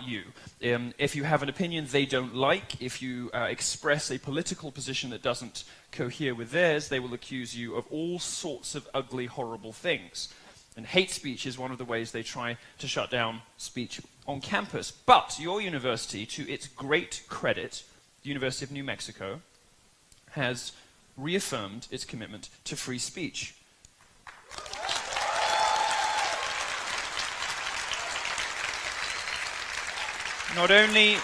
you. If you have an opinion they don't like, if you express a political position that doesn't cohere with theirs, they will accuse you of all sorts of ugly, horrible things. And hate speech is one of the ways they try to shut down speech on campus. But your university, to its great credit, the University of New Mexico, has reaffirmed its commitment to free speech. Not only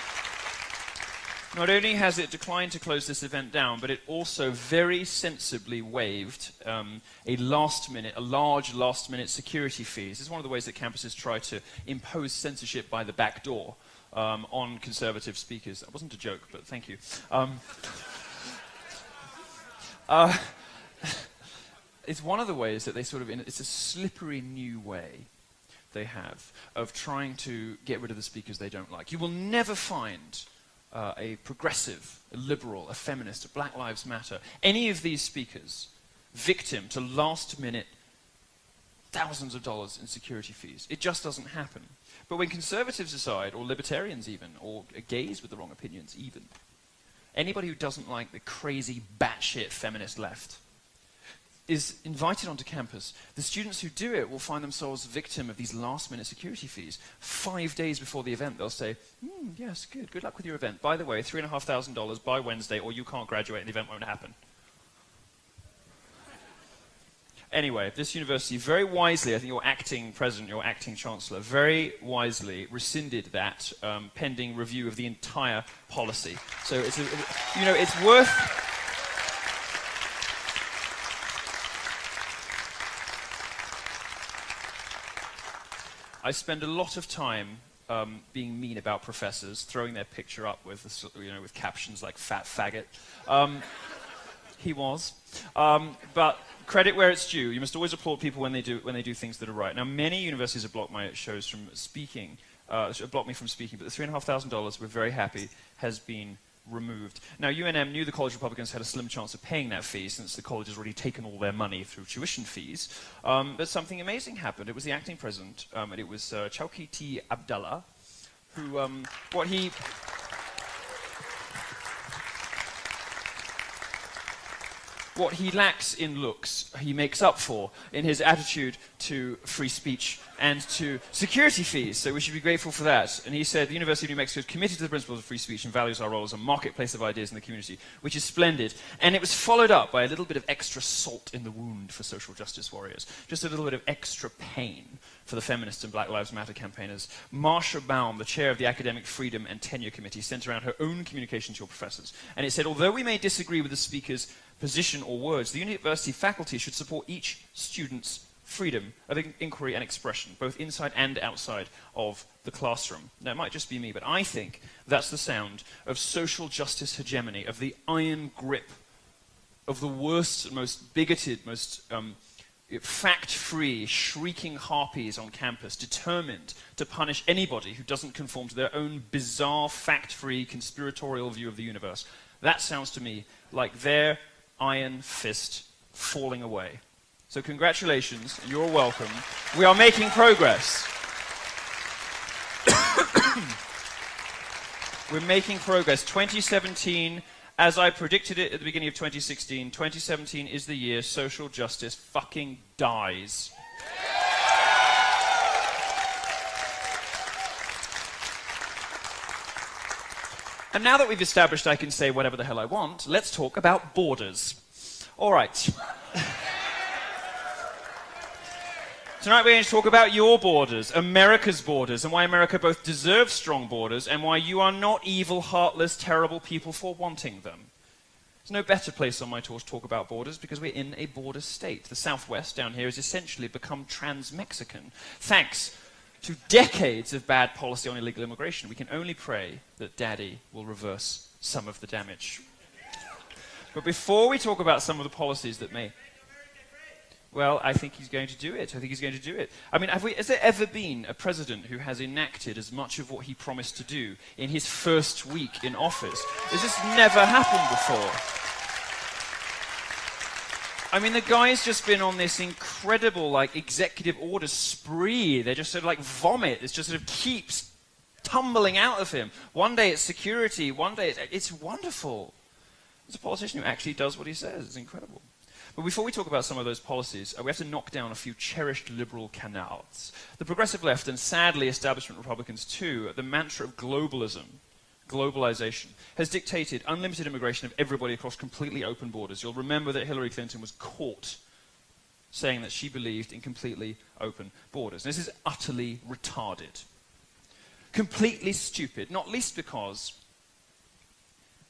has it declined to close this event down, but it also very sensibly waived a large last-minute security fees. This is one of the ways that campuses try to impose censorship by the back door on conservative speakers. That wasn't a joke, but thank you. It's one of the ways that they it's a slippery new way they have of trying to get rid of the speakers they don't like. You will never find a progressive, a liberal, a feminist, a Black Lives Matter, any of these speakers victim to last-minute thousands of dollars in security fees. It just doesn't happen. But when conservatives decide, or libertarians even, or gays with the wrong opinions even, anybody who doesn't like the crazy, batshit feminist left is invited onto campus. The students who do it will find themselves victim of these last-minute security fees. 5 days before the event, they'll say, yes, good luck with your event. By the way, $3,500 by Wednesday, or you can't graduate and the event won't happen. Anyway, this university very wisely, I think your acting president, your acting chancellor, very wisely rescinded that pending review of the entire policy. So it's, it's worth... I spend a lot of time being mean about professors, throwing their picture up with, with captions like "fat faggot." He was, but credit where it's due. You must always applaud people when they do things that are right. Now, many universities have blocked my shows from speaking, blocked me from speaking, but the $3,500, we're very happy, has been removed. Now, UNM knew the college Republicans had a slim chance of paying that fee since the college has already taken all their money through tuition fees. But something amazing happened. It was the acting president, and it was Chowki T. Abdallah, who, what he lacks in looks, he makes up for in his attitude to free speech and to security fees, so we should be grateful for that. And he said, the University of New Mexico is committed to the principles of free speech and values our role as a marketplace of ideas in the community, which is splendid. And it was followed up by a little bit of extra salt in the wound for social justice warriors, just a little bit of extra pain for the feminist and Black Lives Matter campaigners. Marsha Baum, the chair of the Academic Freedom and Tenure Committee, sent around her own communication to your professors. And it said, although we may disagree with the speaker's position or words, the university faculty should support each student's freedom of inquiry and expression, both inside and outside of the classroom. Now, it might just be me, but I think that's the sound of social justice hegemony, of the iron grip of the worst, most bigoted, most fact-free, shrieking harpies on campus, determined to punish anybody who doesn't conform to their own bizarre, fact-free, conspiratorial view of the universe. That sounds to me like their iron fist falling away. So congratulations, and you're welcome. We are making progress. We're making progress. 2017, as I predicted it at the beginning of 2016, 2017 is the year social justice fucking dies. And now that we've established I can say whatever the hell I want, let's talk about borders. All right. Tonight we're going to talk about your borders, America's borders, and why America both deserves strong borders and why you are not evil, heartless, terrible people for wanting them. There's no better place on my tour to talk about borders because we're in a border state. The Southwest down here has essentially become trans-Mexican. Thanks to decades of bad policy on illegal immigration, we can only pray that Daddy will reverse some of the damage. But before we talk about some of the policies that may... Well, I think he's going to do it. I mean, has there ever been a president who has enacted as much of what he promised to do in his first week in office? This has never happened before. I mean, the guy's just been on this incredible, executive order spree. They just sort of, vomit. It just sort of keeps tumbling out of him. One day it's security, one day it's wonderful. He's a politician who actually does what he says. It's incredible. But before we talk about some of those policies, we have to knock down a few cherished liberal canals. The progressive left, and sadly establishment Republicans too, the mantra of globalism, globalization, has dictated unlimited immigration of everybody across completely open borders. You'll remember that Hillary Clinton was caught saying that she believed in completely open borders. And this is utterly retarded. Completely stupid, not least because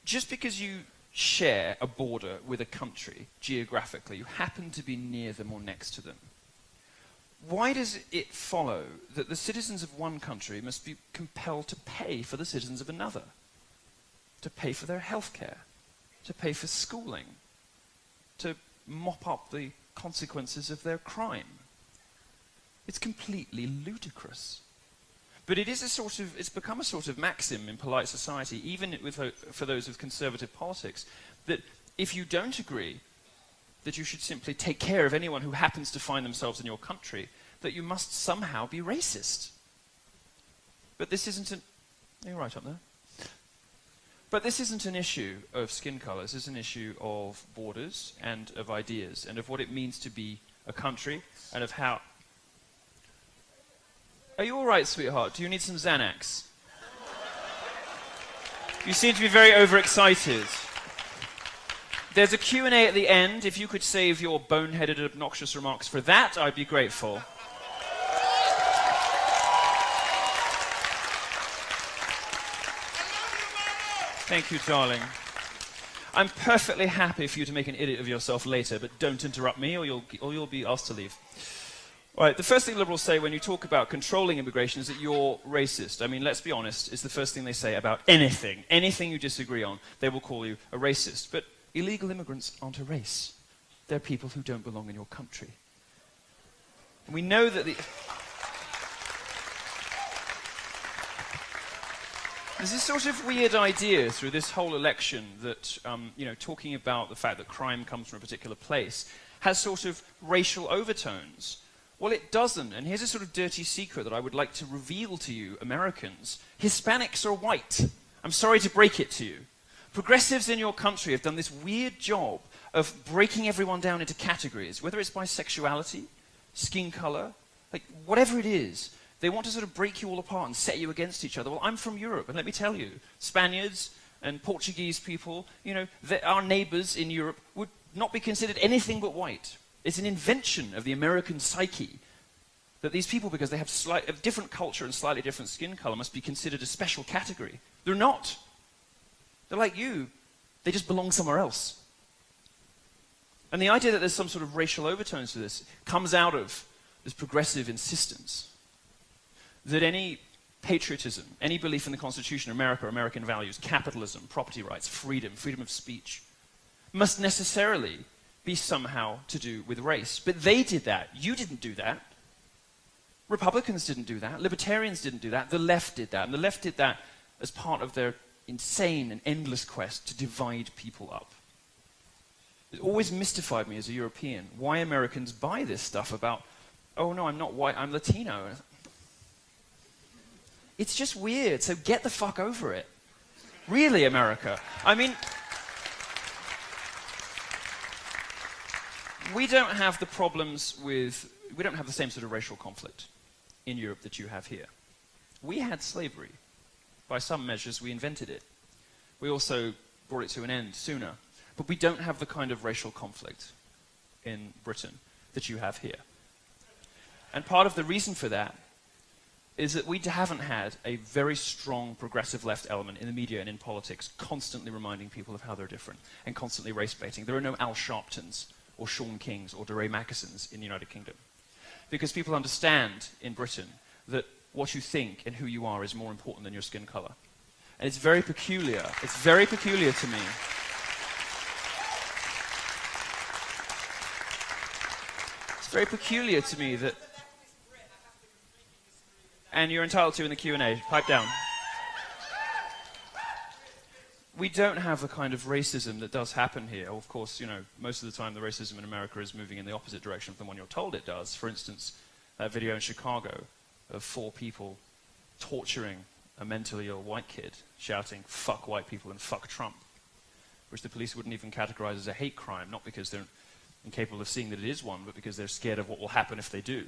just because you share a border with a country geographically, you happen to be near them or next to them, why does it follow that the citizens of one country must be compelled to pay for the citizens of another? To pay for their healthcare, to pay for schooling, to mop up the consequences of their crime? It's completely ludicrous. But it is it's become a sort of maxim in polite society, even for those with conservative politics, that if you don't agree that you should simply take care of anyone who happens to find themselves in your country, that you must somehow be racist. But this isn't you're right up there. But this isn't an issue of skin color. This is an issue of borders and of ideas and of what it means to be a country and of how... Are you all right, sweetheart? Do you need some Xanax? You seem to be very overexcited. There's a Q&A at the end. If you could save your boneheaded, obnoxious remarks for that, I'd be grateful. Thank you, darling. I'm perfectly happy for you to make an idiot of yourself later, but don't interrupt me or you'll be asked to leave. All right, the first thing liberals say when you talk about controlling immigration is that you're racist. I mean, let's be honest, it's the first thing they say about anything. Anything you disagree on, they will call you a racist. But illegal immigrants aren't a race. They're people who don't belong in your country. And we know that there's this sort of weird idea through this whole election that, talking about the fact that crime comes from a particular place has sort of racial overtones. Well, it doesn't, and here's a sort of dirty secret that I would like to reveal to you, Americans. Hispanics are white. I'm sorry to break it to you. Progressives in your country have done this weird job of breaking everyone down into categories, whether it's by sexuality, skin color, like whatever it is. They want to sort of break you all apart and set you against each other. Well, I'm from Europe, and let me tell you, Spaniards and Portuguese people, our neighbors in Europe would not be considered anything but white. It's an invention of the American psyche that these people, because they have a different culture and slightly different skin color, must be considered a special category. They're not. They're like you. They just belong somewhere else. And the idea that there's some sort of racial overtones to this comes out of this progressive insistence that any patriotism, any belief in the Constitution, America, American values, capitalism, property rights, freedom of speech, must necessarily be somehow to do with race. But they did that. You didn't do that. Republicans didn't do that. Libertarians didn't do that. The left did that. And the left did that as part of their insane and endless quest to divide people up. It always mystified me as a European why Americans buy this stuff about, oh no, I'm not white, I'm Latino. It's just weird, so get the fuck over it. Really, America. I mean, we don't have the same sort of racial conflict in Europe that you have here. We had slavery. By some measures, we invented it. We also brought it to an end sooner. But we don't have the kind of racial conflict in Britain that you have here. And part of the reason for that is that we haven't had a very strong progressive left element in the media and in politics constantly reminding people of how they're different and constantly race baiting. There are no Al Sharptons or Sean Kings or DeRay Mackesons in the United Kingdom. Because people understand in Britain that what you think and who you are is more important than your skin color. And it's very peculiar. It's very peculiar to me. It's very peculiar to me that... And you're entitled to in the Q&A. Pipe down. We don't have the kind of racism that does happen here. Of course, most of the time the racism in America is moving in the opposite direction from the one you're told it does. For instance, that video in Chicago of 4 people torturing a mentally ill white kid shouting, "Fuck white people and fuck Trump," which the police wouldn't even categorize as a hate crime, not because they're incapable of seeing that it is one, but because they're scared of what will happen if they do.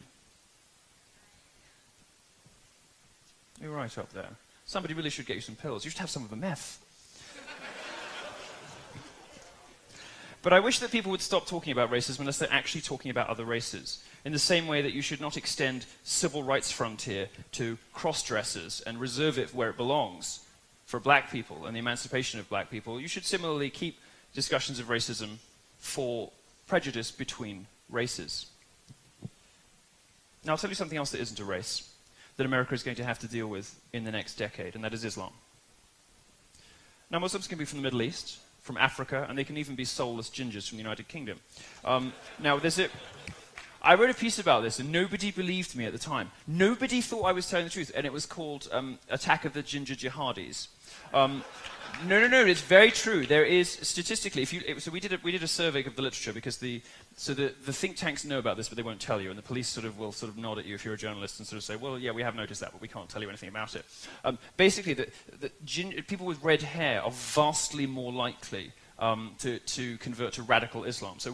You're right up there. Somebody really should get you some pills. You should have some of the meth. But I wish that people would stop talking about racism unless they're actually talking about other races. In the same way that you should not extend civil rights frontier to cross-dressers and reserve it where it belongs for black people and the emancipation of black people, you should similarly keep discussions of racism for prejudice between races. Now, I'll tell you something else that isn't a race, that America is going to have to deal with in the next decade, and that is Islam. Now, Muslims can be from the Middle East, from Africa, and they can even be soulless gingers from the United Kingdom. Now, I wrote a piece about this, and nobody believed me at the time. Nobody thought I was telling the truth, and it was called Attack of the Ginger Jihadis. No, it's very true. There is, statistically, so we did a survey of the literature, because the think tanks know about this, but they won't tell you, and the police will nod at you if you're a journalist and sort of say, well, yeah, we have noticed that, but we can't tell you anything about it. Basically, people with red hair are vastly more likely to convert to radical Islam. So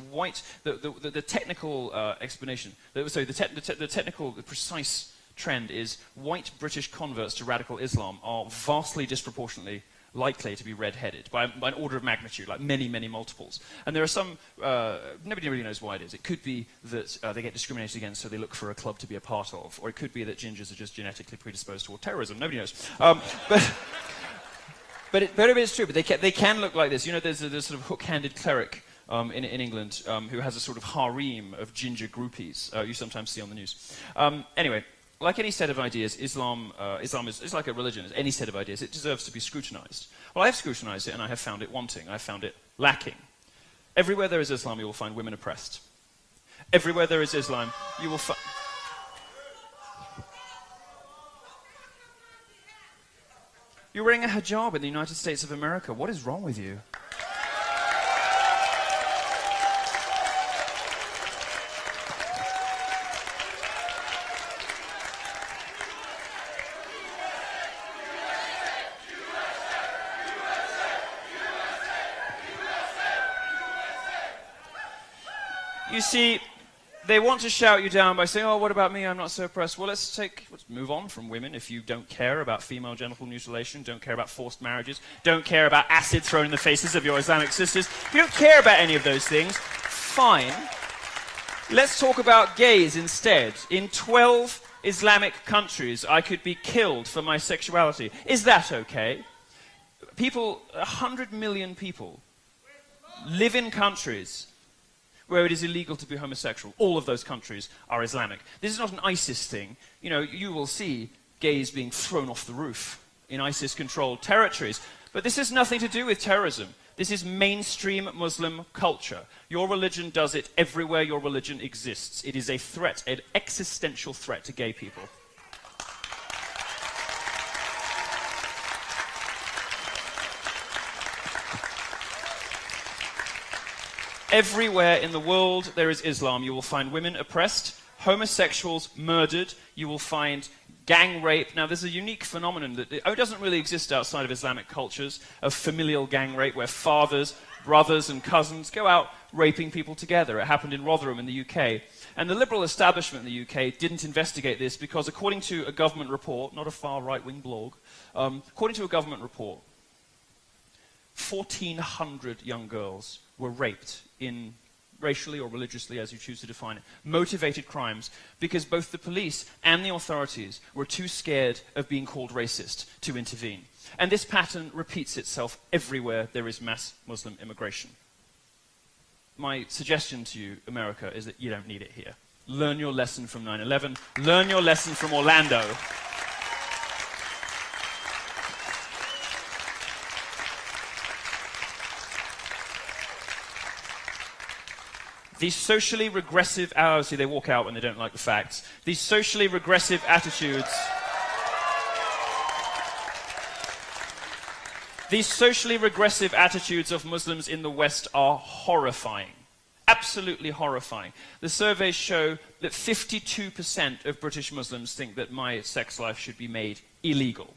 the technical explanation, the precise trend is white British converts to radical Islam are vastly disproportionately likely to be red-headed by an order of magnitude, like many, many multiples. And there are some, nobody really knows why it is. It could be that they get discriminated against, so they look for a club to be a part of, or it could be that gingers are just genetically predisposed toward terrorism. Nobody knows. But it's true, but they can look like this. You know, there's a sort of hook-handed cleric in England who has a sort of harem of ginger groupies you sometimes see on the news. Anyway, like any set of ideas, Islam is like a religion. As any set of ideas, it deserves to be scrutinized. Well, I have scrutinized it, and I have found it wanting. I have found it lacking. Everywhere there is Islam, you will find women oppressed. Everywhere there is Islam, you will find... You're wearing a hijab in the United States of America. What is wrong with you? You see, they want to shout you down by saying, oh, what about me? I'm not so oppressed. Well, let's move on from women. If you don't care about female genital mutilation, don't care about forced marriages, don't care about acid thrown in the faces of your Islamic sisters, if you don't care about any of those things, fine. Let's talk about gays instead. In 12 Islamic countries, I could be killed for my sexuality. Is that okay? 100 million people live in countries where it is illegal to be homosexual. All of those countries are Islamic. This is not an ISIS thing. You know, you will see gays being thrown off the roof in ISIS-controlled territories. But this has nothing to do with terrorism. This is mainstream Muslim culture. Your religion does it everywhere your religion exists. It is a threat, an existential threat to gay people. Everywhere in the world there is Islam, you will find women oppressed, homosexuals murdered, you will find gang rape. Now, there's a unique phenomenon that doesn't really exist outside of Islamic cultures, of familial gang rape, where fathers, brothers, and cousins go out raping people together. It happened in Rotherham in the UK. And the liberal establishment in the UK didn't investigate this because, according to a government report, not a far right-wing blog, according to a government report, 1,400 young girls were raped in racially or religiously, as you choose to define it, motivated crimes because both the police and the authorities were too scared of being called racist to intervene. And this pattern repeats itself everywhere there is mass Muslim immigration. My suggestion to you, America, is that you don't need it here. Learn your lesson from 9/11. Learn your lesson from Orlando. These socially regressive, see, they walk out when they don't like the facts. These socially regressive attitudes, of Muslims in the West are horrifying. Absolutely horrifying. The surveys show that 52% of British Muslims think that my sex life should be made illegal.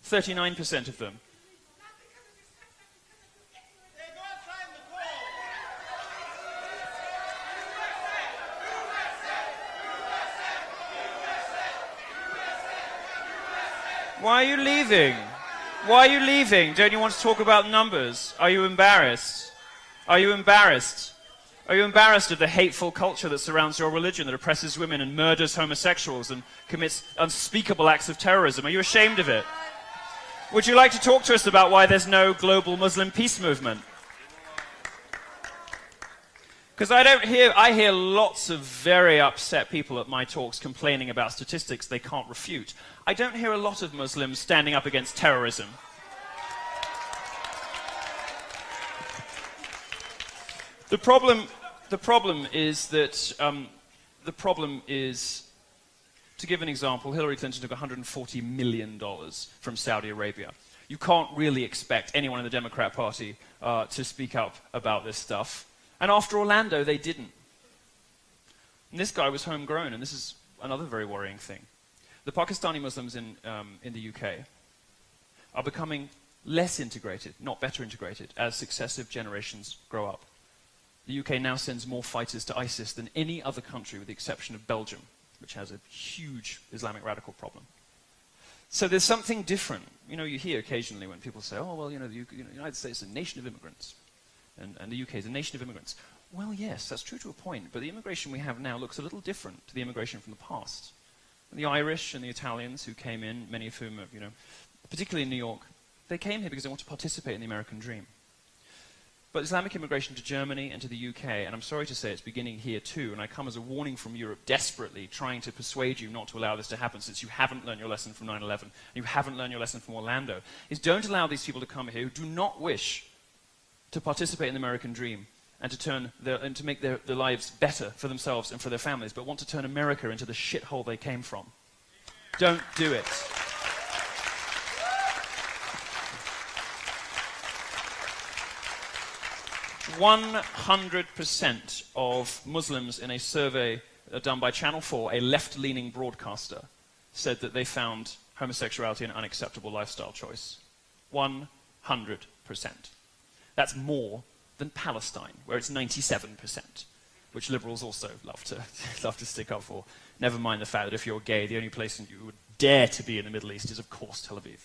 39% of them. Why are you leaving? Why are you leaving? Don't you want to talk about numbers? Are you embarrassed? Are you embarrassed? Are you embarrassed of the hateful culture that surrounds your religion, that oppresses women and murders homosexuals and commits unspeakable acts of terrorism? Are you ashamed of it? Would you like to talk to us about why there's no global Muslim peace movement? Because I hear lots of very upset people at my talks complaining about statistics they can't refute. I don't hear a lot of Muslims standing up against terrorism. The problem is that, to give an example, Hillary Clinton took $140 million from Saudi Arabia. You can't really expect anyone in the Democrat Party to speak up about this stuff. And after Orlando, they didn't. And this guy was homegrown, and this is another very worrying thing. The Pakistani Muslims in the UK are becoming less integrated, not better integrated, as successive generations grow up. The UK now sends more fighters to ISIS than any other country, with the exception of Belgium, which has a huge Islamic radical problem. So there's something different. You know, you hear occasionally when people say, oh, well, the United States is a nation of immigrants. And the UK is a nation of immigrants. Well, yes, that's true to a point, but the immigration we have now looks a little different to the immigration from the past. And the Irish and the Italians who came in, many of whom, particularly in New York, they came here because they want to participate in the American dream. But Islamic immigration to Germany and to the UK, and I'm sorry to say it's beginning here too, and I come as a warning from Europe desperately trying to persuade you not to allow this to happen since you haven't learned your lesson from 9/11, and you haven't learned your lesson from Orlando, is don't allow these people to come here who do not wish to participate in the American dream and to make their lives better for themselves and for their families, but want to turn America into the shithole they came from. Don't do it. "100% of Muslims in a survey done by Channel 4, a left-leaning broadcaster, said that they found homosexuality an unacceptable lifestyle choice. 100%. That's more than Palestine, where it's 97%, which liberals also love to stick up for. Never mind the fact that if you're gay, the only place you would dare to be in the Middle East is, of course, Tel Aviv.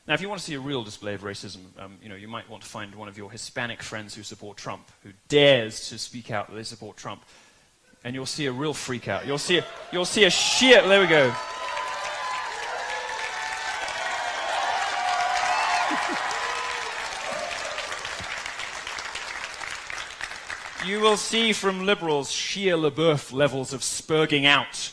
Now, if you want to see a real display of racism, you might want to find one of your Hispanic friends who support Trump, who dares to speak out that they support Trump, and you'll see a real freak out. You'll see a sheer. There we go. You will see from liberals sheer LaBeouf levels of spurging out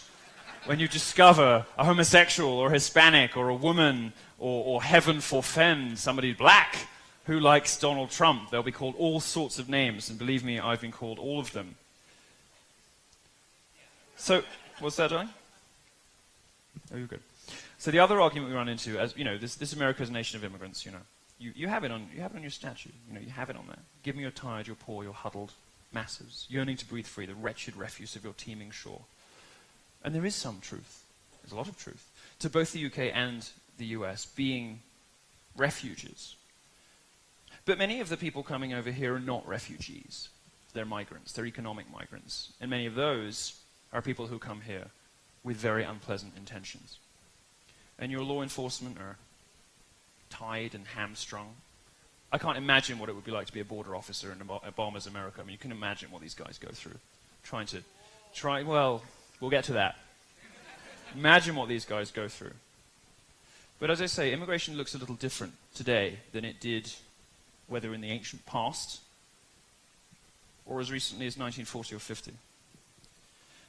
when you discover a homosexual or Hispanic or a woman or heaven forfend, somebody black who likes Donald Trump. They'll be called all sorts of names, and believe me, I've been called all of them. So, what's that, darling? Oh, you're good. So the other argument we run into, as this America is a nation of immigrants. You have it on your statue. You have it on there. Give me your tired, your poor, your huddled masses, yearning to breathe free, the wretched refuse of your teeming shore. And there is some truth. There's a lot of truth to both the UK and the US being refugees. But many of the people coming over here are not refugees. They're migrants. They're economic migrants. And many of those are people who come here with very unpleasant intentions. And your law enforcement are tied and hamstrung. I can't imagine what it would be like to be a border officer in Obama's America. I mean, you can imagine what these guys go through. Well, we'll get to that. Imagine what these guys go through. But as I say, immigration looks a little different today than it did whether in the ancient past or as recently as 1940 or 50.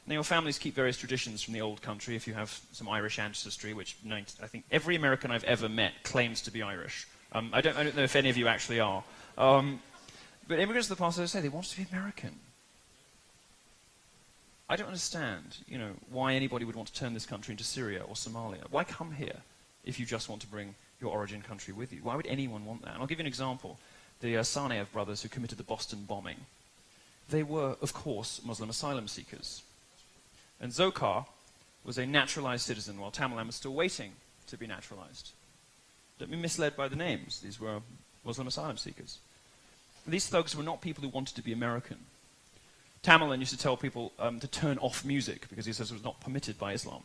Now, your families keep various traditions from the old country. If you have some Irish ancestry, which I think every American I've ever met claims to be Irish. I don't know if any of you actually are. But immigrants of the past, as I say, they want to be American. I don't understand, why anybody would want to turn this country into Syria or Somalia. Why come here if you just want to bring your origin country with you? Why would anyone want that? And I'll give you an example. The Tsarnaev brothers who committed the Boston bombing, they were, of course, Muslim asylum seekers. And Dzhokhar was a naturalized citizen while Tamerlan was still waiting to be naturalized. Don't be misled by the names. These were Muslim asylum seekers. These thugs were not people who wanted to be American. Tamerlan used to tell people to turn off music because he says it was not permitted by Islam.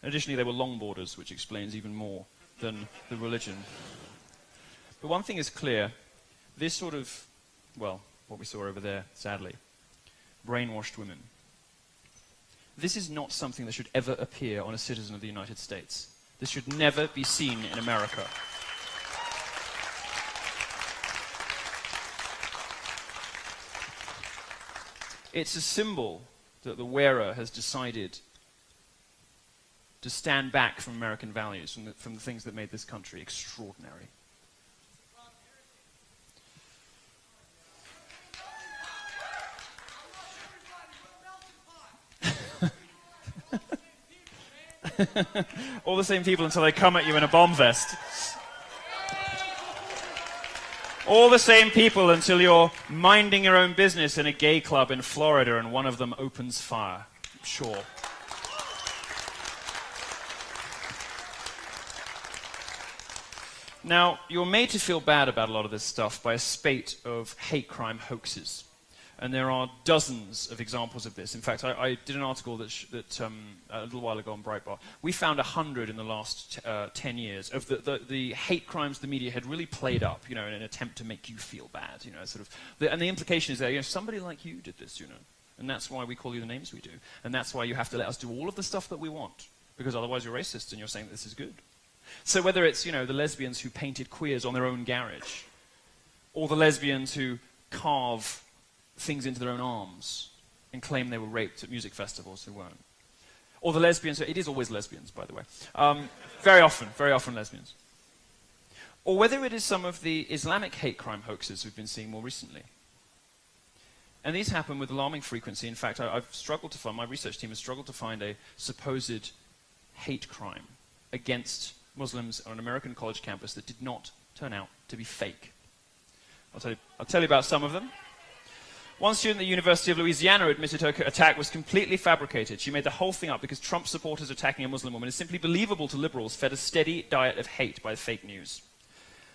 Additionally, they were longboarders, which explains even more than the religion. But one thing is clear, this sort of, well, what we saw over there, sadly, brainwashed women. This is not something that should ever appear on a citizen of the United States. This should never be seen in America. It's a symbol that the wearer has decided to stand back from American values, from the things that made this country extraordinary. All the same people until they come at you in a bomb vest. All the same people until you're minding your own business in a gay club in Florida and one of them opens fire. Sure. Now, you're made to feel bad about a lot of this stuff by a spate of hate crime hoaxes. And there are dozens of examples of this. In fact, I did an article that a little while ago on Breitbart. We found 100 in the last 10 years of the hate crimes the media had really played up, in an attempt to make you feel bad, and the implication is that, somebody like you did this, and that's why we call you the names we do. And that's why you have to let us do all of the stuff that we want, because otherwise you're racist and you're saying that this is good. So whether it's, the lesbians who painted queers on their own garage, or the lesbians who carve things into their own arms and claim they were raped at music festivals who weren't. Or the lesbians, it is always lesbians, by the way. Very often lesbians. Or whether it is some of the Islamic hate crime hoaxes we've been seeing more recently. And these happen with alarming frequency. In fact, I've struggled to find, my research team has struggled to find a supposed hate crime against Muslims on an American college campus that did not turn out to be fake. I'll tell you about some of them. One student at the University of Louisiana admitted her attack was completely fabricated. She made the whole thing up because Trump supporters attacking a Muslim woman is simply believable to liberals fed a steady diet of hate by fake news.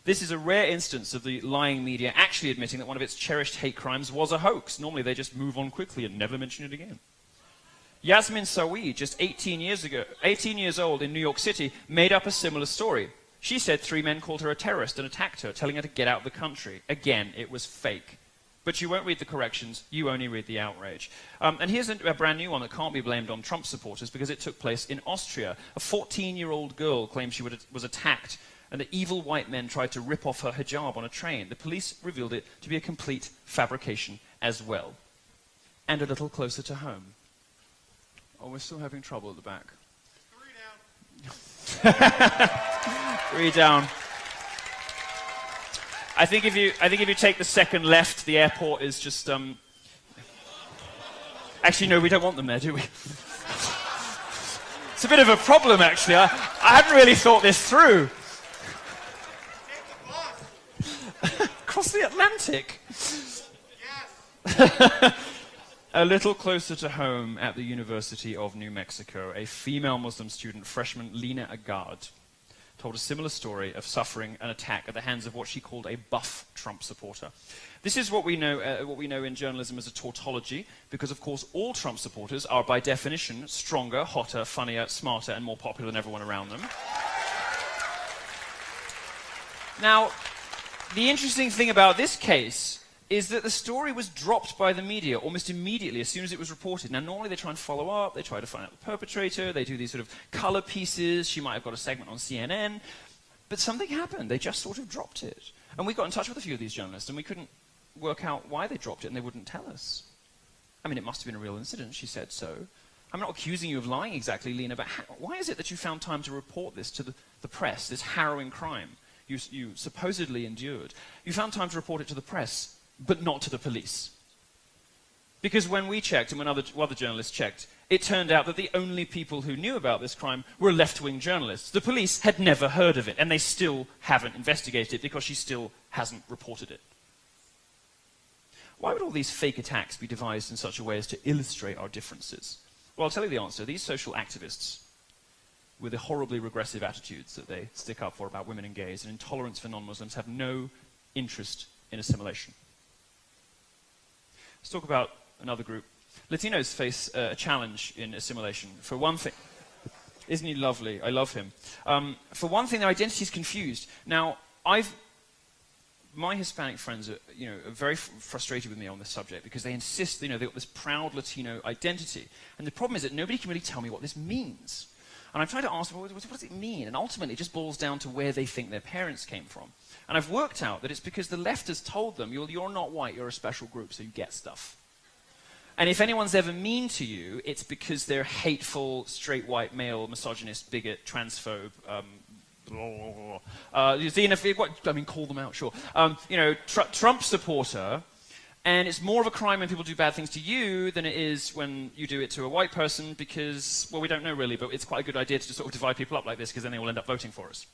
This is a rare instance of the lying media actually admitting that one of its cherished hate crimes was a hoax. Normally they just move on quickly and never mention it again. Yasmin Sawi, just 18 years old in New York City, made up a similar story. She said 3 men called her a terrorist and attacked her, telling her to get out of the country. Again, it was fake. But you won't read the corrections, you only read the outrage. And here's a brand new one that can't be blamed on Trump supporters because it took place in Austria. A 14-year-old girl claimed she was attacked and the evil white men tried to rip off her hijab on a train. The police revealed it to be a complete fabrication as well. And a little closer to home. Oh, we're still having trouble at the back. 3 down. 3 down. I think if you take the second left, the airport is just Actually, no, we don't want them there, do we? It's a bit of a problem, actually. I hadn't really thought this through. Across the Atlantic. Yes. A little closer to home at the University of New Mexico, a female Muslim student, freshman Lena Agard, told a similar story of suffering an attack at the hands of what she called a buff Trump supporter. This is what we know in journalism as a tautology, because of course all Trump supporters are by definition stronger, hotter, funnier, smarter, and more popular than everyone around them. Now, the interesting thing about this case is that the story was dropped by the media almost immediately as soon as it was reported. Now, normally they try and follow up, they try to find out the perpetrator, they do these sort of color pieces, she might have got a segment on CNN, but something happened, they just sort of dropped it. And we got in touch with a few of these journalists, and we couldn't work out why they dropped it, and they wouldn't tell us. I mean, it must have been a real incident, she said so. I'm not accusing you of lying exactly, Lena, but why is it that you found time to report this to the press, this harrowing crime you supposedly endured? You found time to report it to the press, but not to the police. Because when we checked, and when other journalists checked, it turned out that the only people who knew about this crime were left-wing journalists. The police had never heard of it, and they still haven't investigated it because she still hasn't reported it. Why would all these fake attacks be devised in such a way as to illustrate our differences? Well, I'll tell you the answer. These social activists, with the horribly regressive attitudes that they stick up for about women and gays and intolerance for non-Muslims, have no interest in assimilation. Let's talk about another group. Latinos face a challenge in assimilation. For one thing, isn't he lovely? I love him. For one thing, their identity is confused. Now, my Hispanic friends are, are very frustrated with me on this subject because they insist, they've got this proud Latino identity. And the problem is that nobody can really tell me what this means. And I'm trying to ask them, what does it mean? And ultimately, it just boils down to where they think their parents came from. And I've worked out that it's because the left has told them, you're not white, you're a special group, so you get stuff. And if anyone's ever mean to you, it's because they're hateful, straight white male, misogynist, bigot, transphobe, call them out, sure. Trump supporter, and it's more of a crime when people do bad things to you than it is when you do it to a white person because, well, we don't know really, but it's quite a good idea to just sort of divide people up like this because then they will end up voting for us.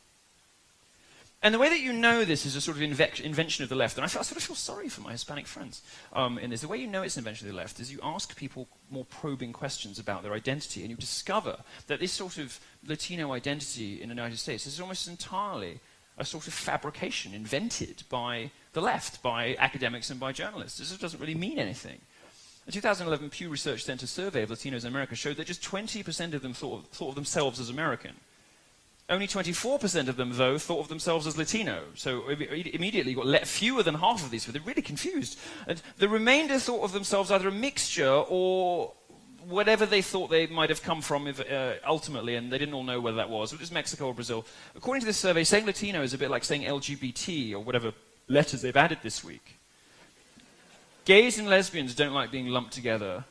And the way that you know this is a sort of invention of the left, and I sort of feel sorry for my Hispanic friends in this. The way you know it's an invention of the left is you ask people more probing questions about their identity, and you discover that this sort of Latino identity in the United States is almost entirely a sort of fabrication invented by the left, by academics and by journalists. This doesn't really mean anything. A 2011 Pew Research Center survey of Latinos in America showed that just 20% of them thought of themselves as American. Only 24% of them, though, thought of themselves as Latino. So immediately you got fewer than half of these, but they're really confused. And the remainder thought of themselves either a mixture or whatever they thought they might have come from ultimately, and they didn't all know whether that was, whether it was Mexico or Brazil. According to this survey, saying Latino is a bit like saying LGBT or whatever letters they've added this week. Gays and lesbians don't like being lumped together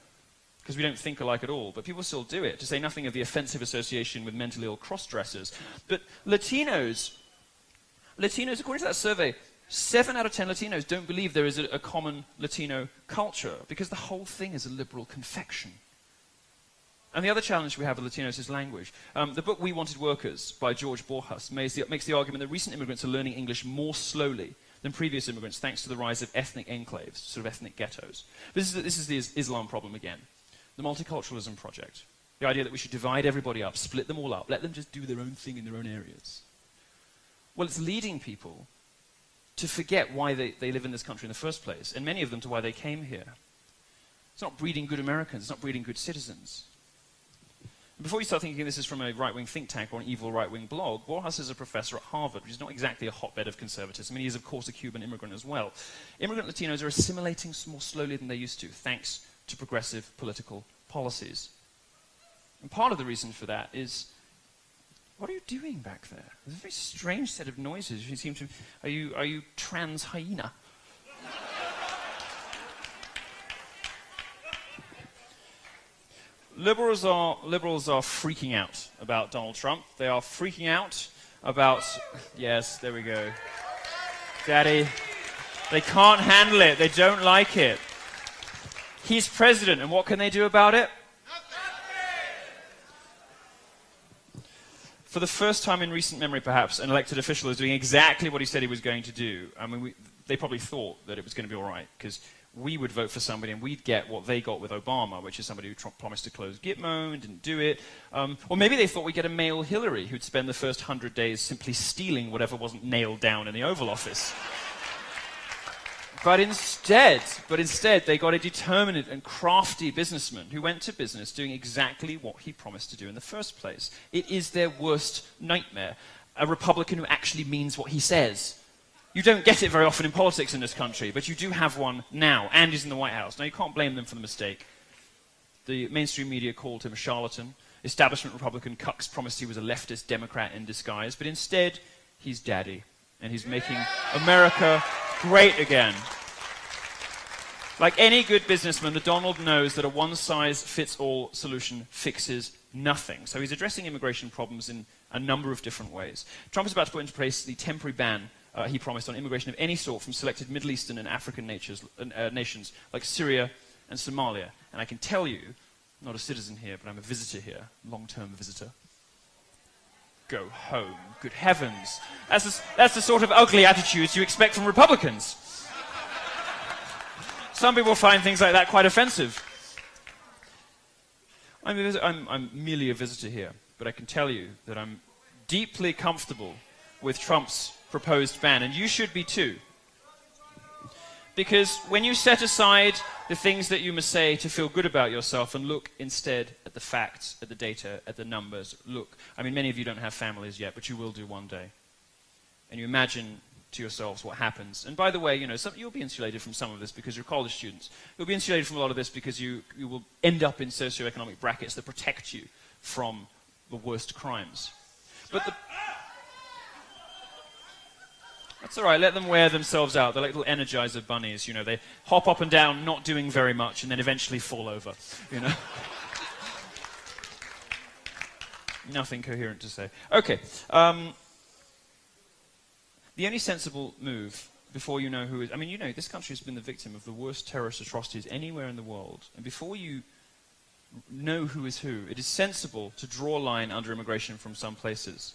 because we don't think alike at all, but people still do it, to say nothing of the offensive association with mentally ill cross-dressers. But Latinos, according to that survey, 7 out of 10 Latinos don't believe there is a common Latino culture, because the whole thing is a liberal confection. And the other challenge we have with Latinos is language. The book We Wanted Workers by George Borjas makes the argument that recent immigrants are learning English more slowly than previous immigrants, thanks to the rise of ethnic enclaves, sort of ethnic ghettos. This is the Islam problem again. The multiculturalism project. The idea that we should divide everybody up, split them all up, let them just do their own thing in their own areas. Well, it's leading people to forget why they live in this country in the first place, and many of them to why they came here. It's not breeding good Americans, it's not breeding good citizens. And before you start thinking this is from a right-wing think tank or an evil right-wing blog, Borjas is a professor at Harvard, which is not exactly a hotbed of conservatism, and he is, of course, a Cuban immigrant as well. Immigrant Latinos are assimilating more slowly than they used to, thanks to progressive political policies. And part of the reason for that is, what are you doing back there? There's a very strange set of noises. You seem to, are you trans hyena? Liberals are freaking out about Donald Trump. They are freaking out about, yes, there we go. Daddy, they can't handle it. They don't like it. He's president, and what can they do about it? For the first time in recent memory, perhaps, an elected official is doing exactly what he said he was going to do. I mean, they probably thought that it was going to be all right, because we would vote for somebody and we'd get what they got with Obama, which is somebody who promised to close Gitmo and didn't do it. Or maybe they thought we'd get a male Hillary who'd spend the first 100 days simply stealing whatever wasn't nailed down in the Oval Office. But instead, they got a determined and crafty businessman who went to business doing exactly what he promised to do in the first place. It is their worst nightmare. A Republican who actually means what he says. You don't get it very often in politics in this country, but you do have one now, and he's in the White House. Now, you can't blame them for the mistake. The mainstream media called him a charlatan. Establishment Republican cucks promised he was a leftist Democrat in disguise, but instead, he's daddy, and he's making America great again. Like any good businessman, the Donald knows that a one-size-fits-all solution fixes nothing. So he's addressing immigration problems in a number of different ways. Trump is about to put into place the temporary ban he promised on immigration of any sort from selected Middle Eastern and African nations like Syria and Somalia. And I can tell you, I'm not a citizen here, but I'm a visitor here, long-term visitor. Go home. Good heavens. That's the sort of ugly attitudes you expect from Republicans. Some people find things like that quite offensive. I'm merely a visitor here, but I can tell you that I'm deeply comfortable with Trump's proposed ban, and you should be too. Because when you set aside the things that you must say to feel good about yourself and look instead at the facts, at the data, at the numbers, many of you don't have families yet, but you will do one day. And you imagine to yourselves what happens. And by the way, you'll be insulated from some of this because you're college students. You'll be insulated from a lot of this because you will end up in socioeconomic brackets that protect you from the worst crimes. But that's all right, let them wear themselves out. They're like little Energizer bunnies, they hop up and down, not doing very much, and then eventually fall over, Nothing coherent to say. Okay, the only sensible move before you know who is... this country has been the victim of the worst terrorist atrocities anywhere in the world, and before you know who is who, it is sensible to draw a line under immigration from some places.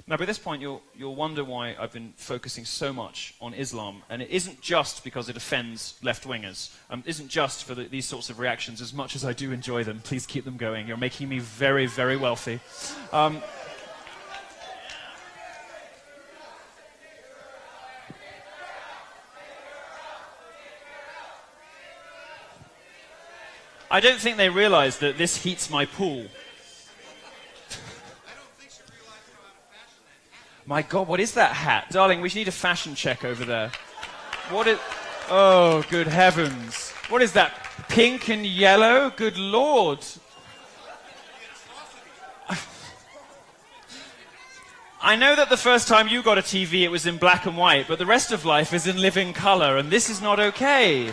Now, by this point, you'll wonder why I've been focusing so much on Islam, and it isn't just because it offends left-wingers. It isn't just for these sorts of reactions, as much as I do enjoy them. Please keep them going. You're making me very, very wealthy. I don't think they realize that this heats my pool. My God, what is that hat? Darling, we need a fashion check over there. What is... Oh, good heavens. What is that? Pink and yellow? Good Lord. I know that the first time you got a TV it was in black and white, but the rest of life is in living color, and this is not okay.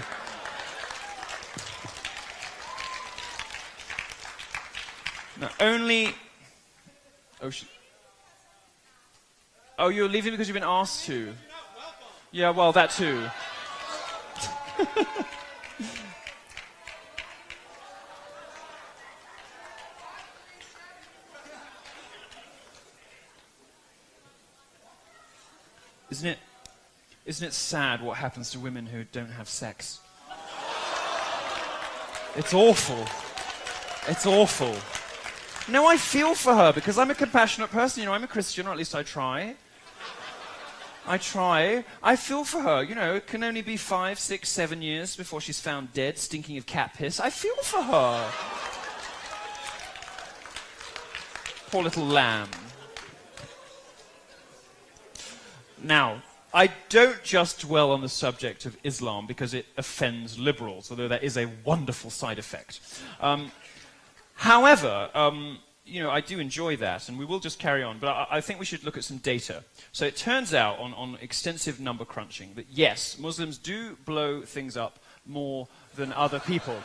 Now, only... Oh, you're leaving because you've been asked to? Yeah, well, that too. Isn't it sad what happens to women who don't have sex? It's awful. It's awful. No, I feel for her because I'm a compassionate person. I'm a Christian, or at least I try. I feel for her. It can only be 5, 6, 7 years before she's found dead, stinking of cat piss. I feel for her. Poor little lamb. Now, I don't just dwell on the subject of Islam because it offends liberals, although that is a wonderful side effect. However, I do enjoy that, and we will just carry on, but I think we should look at some data. So it turns out, on extensive number crunching, that yes, Muslims do blow things up more than other people.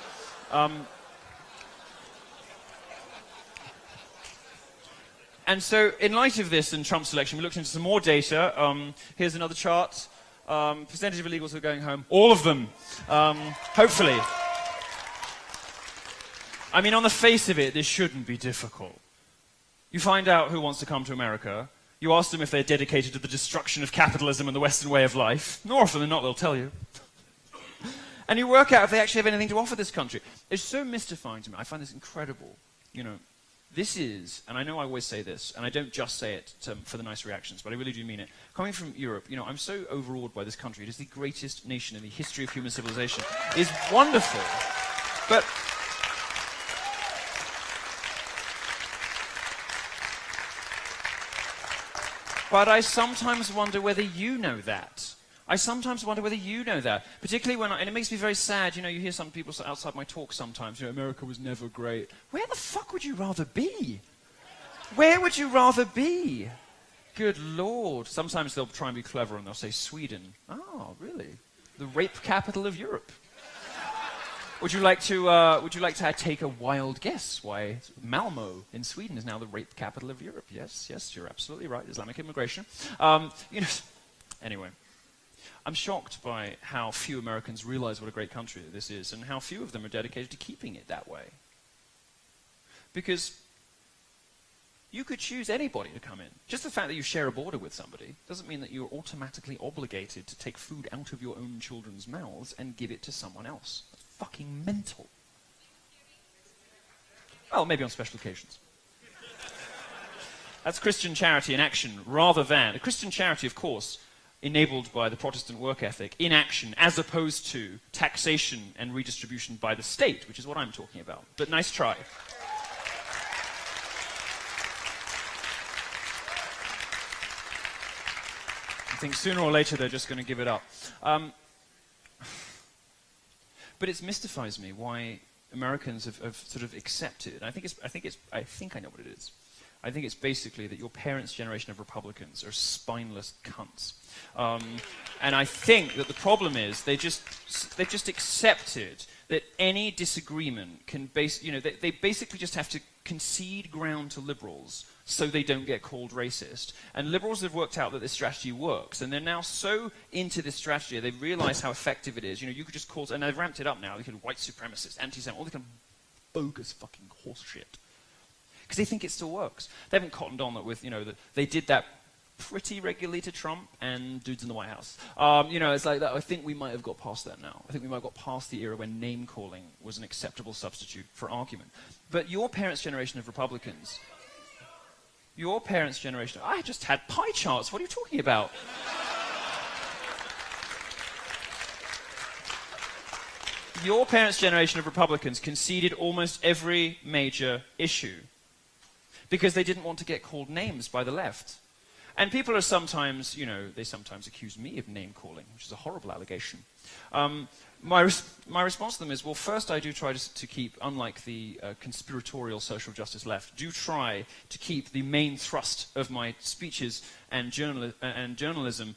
And so, in light of this and Trump's election, we looked into some more data. Here's another chart. Percentage of illegals who are going home. All of them, hopefully. On the face of it, this shouldn't be difficult. You find out who wants to come to America. You ask them if they're dedicated to the destruction of capitalism and the Western way of life. More often than not, they'll tell you. And you work out if they actually have anything to offer this country. It's so mystifying to me. I find this incredible. This is, and I know I always say this, and I don't just say it for the nice reactions, but I really do mean it. Coming from Europe, I'm so overawed by this country. It is the greatest nation in the history of human civilization. It is wonderful. But I sometimes wonder whether you know that. Particularly when, and it makes me very sad, you hear some people outside my talk sometimes, America was never great. Where the fuck would you rather be? Where would you rather be? Good Lord. Sometimes they'll try and be clever and they'll say Sweden. Oh, really? The rape capital of Europe. Would you like to take a wild guess why Malmö in Sweden is now the rape capital of Europe? Yes, you're absolutely right. Islamic immigration. Anyway, I'm shocked by how few Americans realize what a great country this is and how few of them are dedicated to keeping it that way. Because you could choose anybody to come in. Just the fact that you share a border with somebody doesn't mean that you're automatically obligated to take food out of your own children's mouths and give it to someone else. Fucking mental. Well, maybe on special occasions. That's Christian charity in action, rather than... A Christian charity, of course, enabled by the Protestant work ethic, in action, as opposed to taxation and redistribution by the state, which is what I'm talking about. But nice try. I think sooner or later they're just going to give it up. But it mystifies me why Americans have sort of accepted. I think I know what it is. I think it's basically that your parents' generation of Republicans are spineless cunts. And I think that the problem is they've just accepted that any disagreement can they basically just have to concede ground to liberals so they don't get called racist. And liberals have worked out that this strategy works, and they're now so into this strategy, they realize how effective it is. You could just call, and they've ramped it up now, they could white supremacists, anti-Semitic, all the kind of bogus fucking horse shit. Because they think it still works. They haven't cottoned on that with, that they did that pretty regularly to Trump and dudes in the White House. It's like that. I think we might have got past that now. I think we might have got past the era when name-calling was an acceptable substitute for argument. But your parents' generation of Republicans, I just had pie charts. What are you talking about? Your parents' generation of Republicans conceded almost every major issue because they didn't want to get called names by the left. And people are sometimes, they sometimes accuse me of name-calling, which is a horrible allegation. My response to them is, well, first I do try to keep, unlike the conspiratorial social justice left, do try to keep the main thrust of my speeches and journalism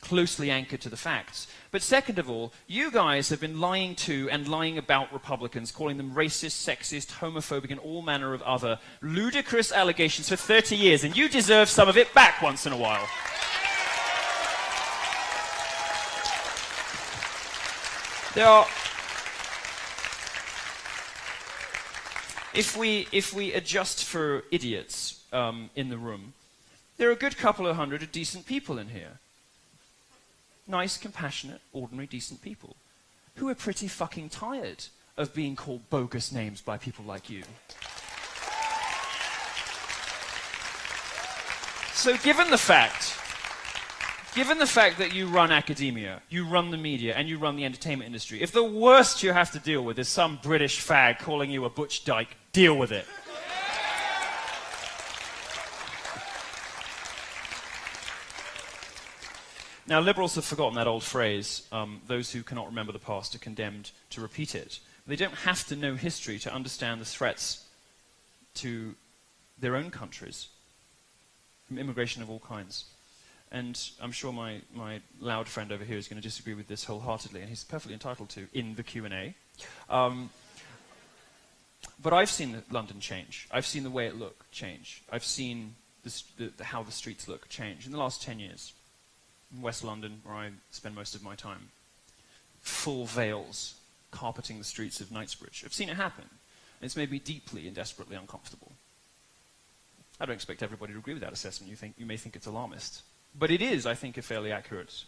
closely anchored to the facts. But second of all, you guys have been lying to and lying about Republicans, calling them racist, sexist, homophobic, and all manner of other ludicrous allegations for 30 years, and you deserve some of it back once in a while. If we adjust for idiots in the room, there are a good couple of hundred decent people in here. Nice, compassionate, ordinary, decent people who are pretty fucking tired of being called bogus names by people like you. So given the fact that you run academia, you run the media, and you run the entertainment industry, if the worst you have to deal with is some British fag calling you a butch dyke, deal with it. Now, liberals have forgotten that old phrase, those who cannot remember the past are condemned to repeat it. They don't have to know history to understand the threats to their own countries from immigration of all kinds. And I'm sure my loud friend over here is going to disagree with this wholeheartedly, and he's perfectly entitled to in the Q&A. But I've seen London change. I've seen the way it look change. I've seen how the streets look change in the last 10 years. In West London, where I spend most of my time, full veils carpeting the streets of Knightsbridge. I've seen it happen. And it's made me deeply and desperately uncomfortable. I don't expect everybody to agree with that assessment. You may think it's alarmist. But it is, I think, a fairly accurate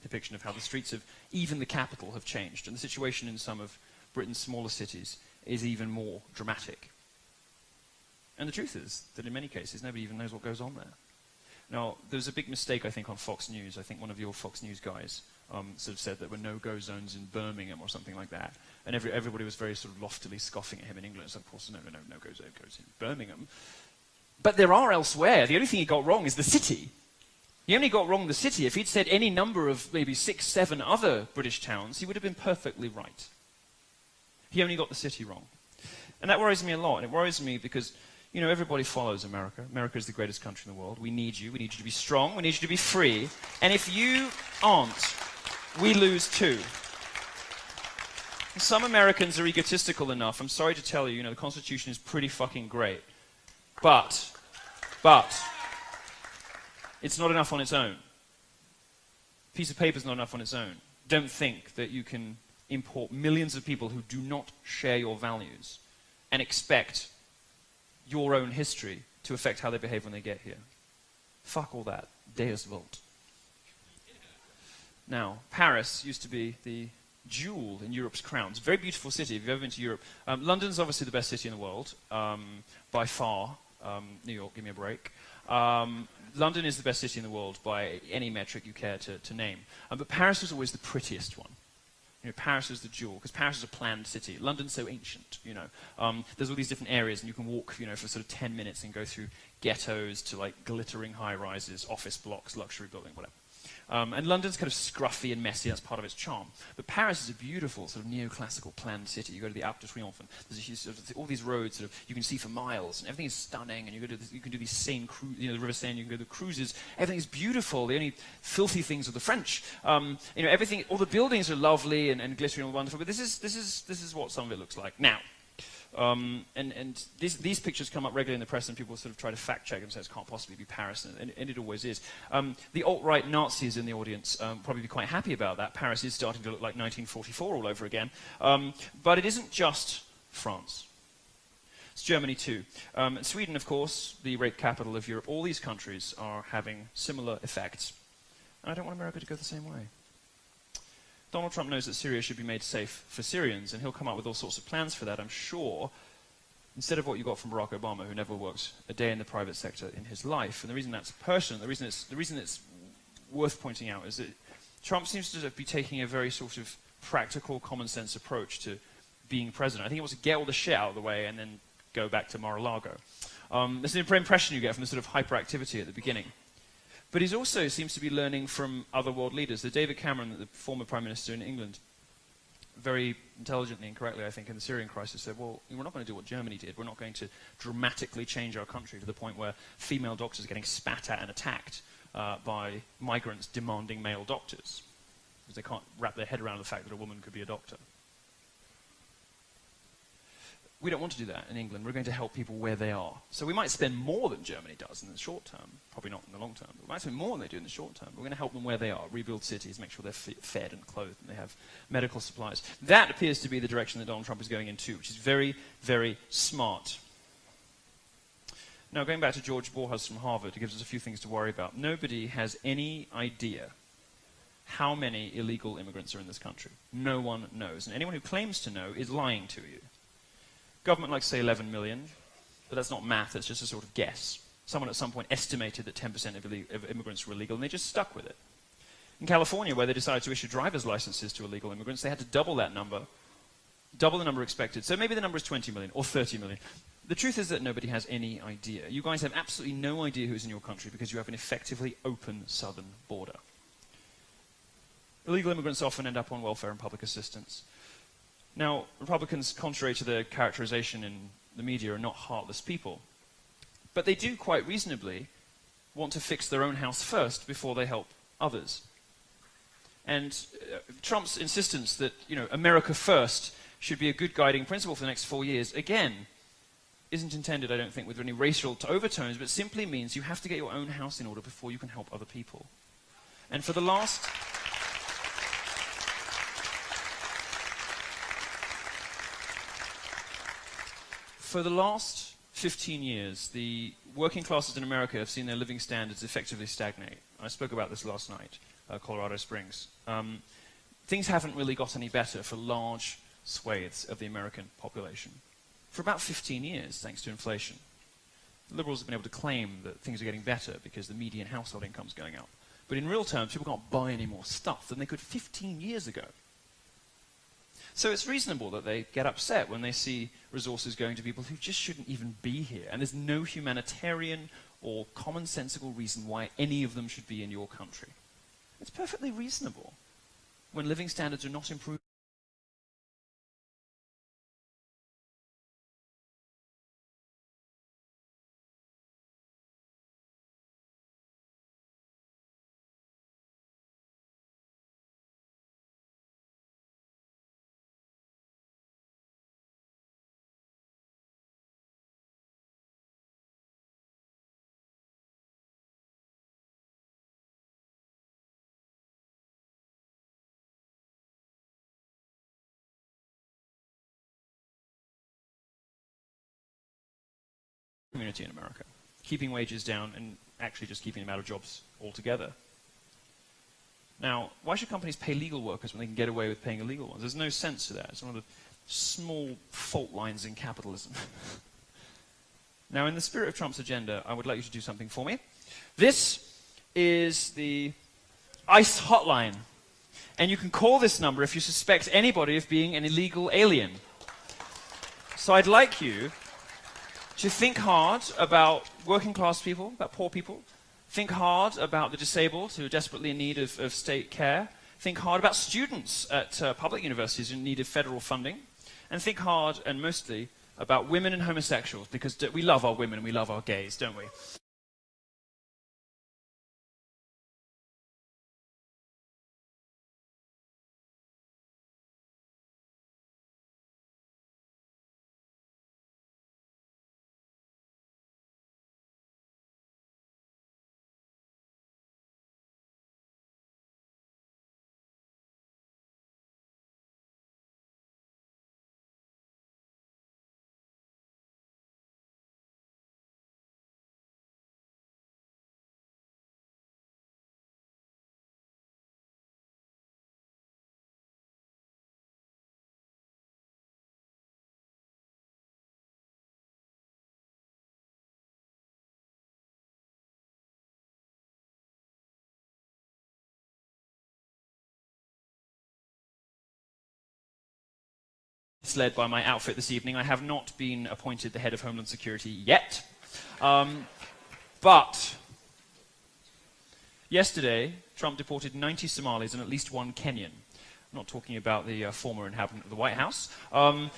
depiction of how the streets of even the capital have changed. And the situation in some of Britain's smaller cities is even more dramatic. And the truth is that in many cases, nobody even knows what goes on there. Now, there's a big mistake, I think, on Fox News. I think one of your Fox News guys sort of said there were no-go zones in Birmingham or something like that. And everybody was very sort of loftily scoffing at him in England. So, of course, no-go zone goes in Birmingham. But there are elsewhere. The only thing he got wrong is the city. He only got wrong the city. If he'd said any number of maybe 6, 7 other British towns, he would have been perfectly right. He only got the city wrong. And that worries me a lot. And it worries me because, everybody follows America. America is the greatest country in the world. We need you. We need you to be strong. We need you to be free. And if you aren't, we lose too. Some Americans are egotistical enough. I'm sorry to tell you, the Constitution is pretty fucking great. But, it's not enough on its own. A piece of paper is not enough on its own. Don't think that you can import millions of people who do not share your values and expect your own history to affect how they behave when they get here. Fuck all that. Deus vult. Now, Paris used to be the jewel in Europe's crown. It's a very beautiful city, if you've ever been to Europe. London's obviously the best city in the world, by far. New York, give me a break. London is the best city in the world by any metric you care to name. But Paris was always the prettiest one. You know, Paris is the jewel, because Paris is a planned city. London's so ancient, you know. There's all these different areas, and you can walk, you know, for sort of 10 minutes and go through ghettos to, like, glittering high-rises, office blocks, luxury building, whatever. And London's kind of scruffy and messy, that's part of its charm. But Paris is a beautiful, sort of neoclassical planned city. You go to the Arc de Triomphe, and there's a huge, sort of, all these roads sort of, you can see for miles, and everything is stunning, and you can do these Seine you know, the River Seine, you can go to the cruises, everything is beautiful. The only filthy things are the French. You know, everything, all the buildings are lovely and glittering and wonderful, but this is what some of it looks like. Now, these pictures come up regularly in the press, and people sort of try to fact check and say it can't possibly be Paris, and it always is. The alt-right Nazis in the audience probably be quite happy about that. Paris is starting to look like 1944 all over again. But it isn't just France. It's Germany too. And Sweden, of course, the rape capital of Europe. All these countries are having similar effects. And I don't want America to go the same way. Donald Trump knows that Syria should be made safe for Syrians, and he'll come up with all sorts of plans for that, I'm sure, instead of what you got from Barack Obama, who never worked a day in the private sector in his life. And the reason that's pertinent, the reason it's worth pointing out is that Trump seems to be taking a very sort of practical, common-sense approach to being president. I think he wants to get all the shit out of the way and then go back to Mar-a-Lago. There's an impression you get from the sort of hyperactivity at the beginning. But he also seems to be learning from other world leaders. The David Cameron, the former Prime Minister in England, very intelligently and correctly, I think, in the Syrian crisis said, well, we're not going to do what Germany did. We're not going to dramatically change our country to the point where female doctors are getting spat at and attacked by migrants demanding male doctors, because they can't wrap their head around the fact that a woman could be a doctor. We don't want to do that in England. We're going to help people where they are. So we might spend more than Germany does in the short term, probably not in the long term, but we might spend more than they do in the short term. We're going to help them where they are, rebuild cities, make sure they're fed and clothed and they have medical supplies. That appears to be the direction that Donald Trump is going in too, which is very, very smart. Now, going back to George Borjas from Harvard, he gives us a few things to worry about. Nobody has any idea how many illegal immigrants are in this country. No one knows. And anyone who claims to know is lying to you. Government likes to say 11 million, but that's not math, it's just a sort of guess. Someone at some point estimated that 10% of immigrants were illegal, and they just stuck with it. In California, where they decided to issue driver's licenses to illegal immigrants, they had to double that number, double the number expected. So maybe the number is 20 million or 30 million. The truth is that nobody has any idea. You guys have absolutely no idea who's in your country because you have an effectively open southern border. Illegal immigrants often end up on welfare and public assistance. Now, Republicans, contrary to their characterization in the media, are not heartless people. But they do, quite reasonably, want to fix their own house first before they help others. And Trump's insistence that, you know, America first should be a good guiding principle for the next 4 years, again, isn't intended, I don't think, with any racial overtones, but simply means you have to get your own house in order before you can help other people. And for the last... For the last 15 years, the working classes in America have seen their living standards effectively stagnate. I spoke about this last night, Colorado Springs. Things haven't really got any better for large swathes of the American population. For about 15 years, thanks to inflation. The Liberals have been able to claim that things are getting better because the median household income is going up. But in real terms, people can't buy any more stuff than they could 15 years ago. So it's reasonable that they get upset when they see resources going to people who just shouldn't even be here. And there's no humanitarian or commonsensical reason why any of them should be in your country. It's perfectly reasonable when living standards are not improved. Community in America, keeping wages down and actually just keeping them out of jobs altogether. Now, why should companies pay legal workers when they can get away with paying illegal ones? There's no sense to that. It's one of the small fault lines in capitalism. Now, in the spirit of Trump's agenda, I would like you to do something for me. This is the ICE hotline. And you can call this number if you suspect anybody of being an illegal alien. So I'd like you to think hard about working class people, about poor people. Think hard about the disabled who are desperately in need of state care. Think hard about students at public universities in need of federal funding. And think hard, and mostly, about women and homosexuals, because we love our women and we love our gays, don't we? Misled by my outfit this evening. I have not been appointed the head of Homeland Security yet. But yesterday, Trump deported 90 Somalis and at least one Kenyan. I'm not talking about the former inhabitant of the White House. And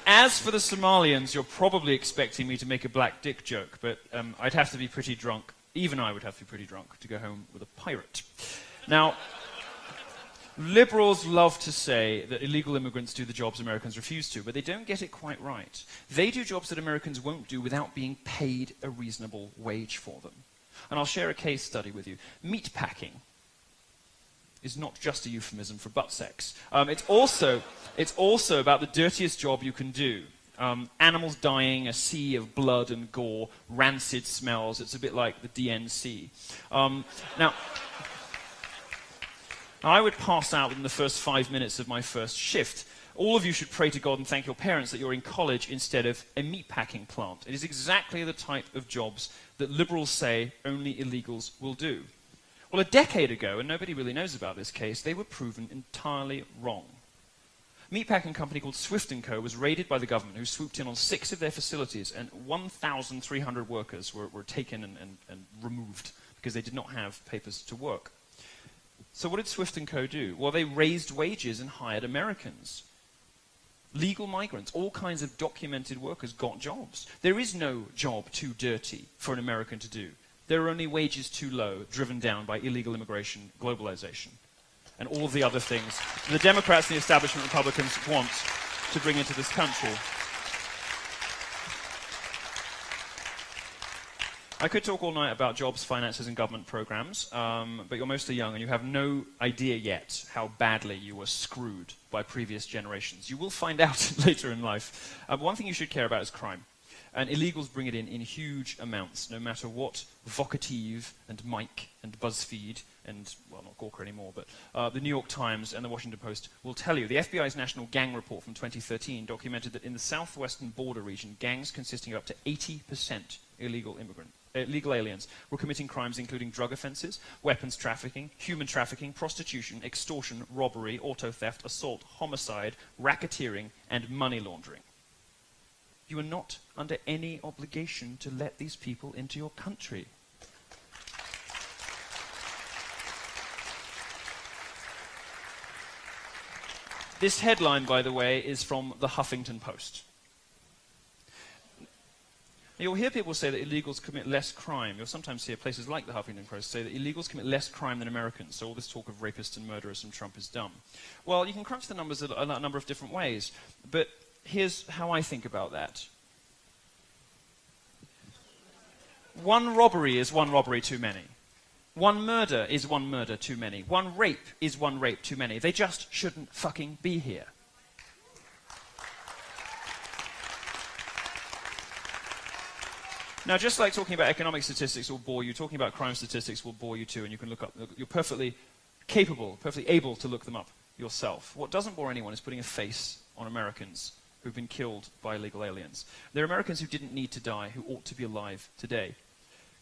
as for the Somalians, you're probably expecting me to make a black dick joke, but I'd have to be pretty drunk, even I would have to be pretty drunk, to go home with a pirate. Now, liberals love to say that illegal immigrants do the jobs Americans refuse to, but they don't get it quite right. They do jobs that Americans won't do without being paid a reasonable wage for them. And I'll share a case study with you. Meat packing is not just a euphemism for butt sex. It's also about the dirtiest job you can do. Animals dying, a sea of blood and gore, rancid smells. It's a bit like the DNC. Now, I would pass out within the first 5 minutes of my first shift. All of you should pray to God and thank your parents that you're in college instead of a meatpacking plant. It is exactly the type of jobs that liberals say only illegals will do. Well, a decade ago, and nobody really knows about this case, they were proven entirely wrong. A meatpacking company called Swift & Co. was raided by the government, who swooped in on 6 of their facilities, and 1,300 workers were taken and removed because they did not have papers to work. So what did Swift & Co. do? Well, they raised wages and hired Americans. Legal migrants, all kinds of documented workers got jobs. There is no job too dirty for an American to do. There are only wages too low, driven down by illegal immigration, globalization, and all of the other things the Democrats and the establishment Republicans want to bring into this country. I could talk all night about jobs, finances, and government programs, but you're mostly young and you have no idea yet how badly you were screwed by previous generations. You will find out later in life. One thing you should care about is crime. And illegals bring it in huge amounts, no matter what Vocative and Mike and BuzzFeed and, well, not Gawker anymore, but the New York Times and the Washington Post will tell you. The FBI's National Gang Report from 2013 documented that in the southwestern border region, gangs consisting of up to 80% illegal aliens were committing crimes including drug offenses, weapons trafficking, human trafficking, prostitution, extortion, robbery, auto theft, assault, homicide, racketeering, and money laundering. You are not under any obligation to let these people into your country. This headline, by the way, is from the Huffington Post. You'll hear people say that illegals commit less crime. You'll sometimes hear places like the Huffington Post say that illegals commit less crime than Americans, so all this talk of rapists and murderers from Trump is dumb. Well, you can crunch the numbers a number of different ways, but here's how I think about that. One robbery is one robbery too many. One murder is one murder too many. One rape is one rape too many. They just shouldn't fucking be here. Now, just like talking about economic statistics will bore you, talking about crime statistics will bore you too, and you can look up, you're perfectly capable, perfectly able to look them up yourself. What doesn't bore anyone is putting a face on Americans who've been killed by illegal aliens. There are Americans who didn't need to die, who ought to be alive today.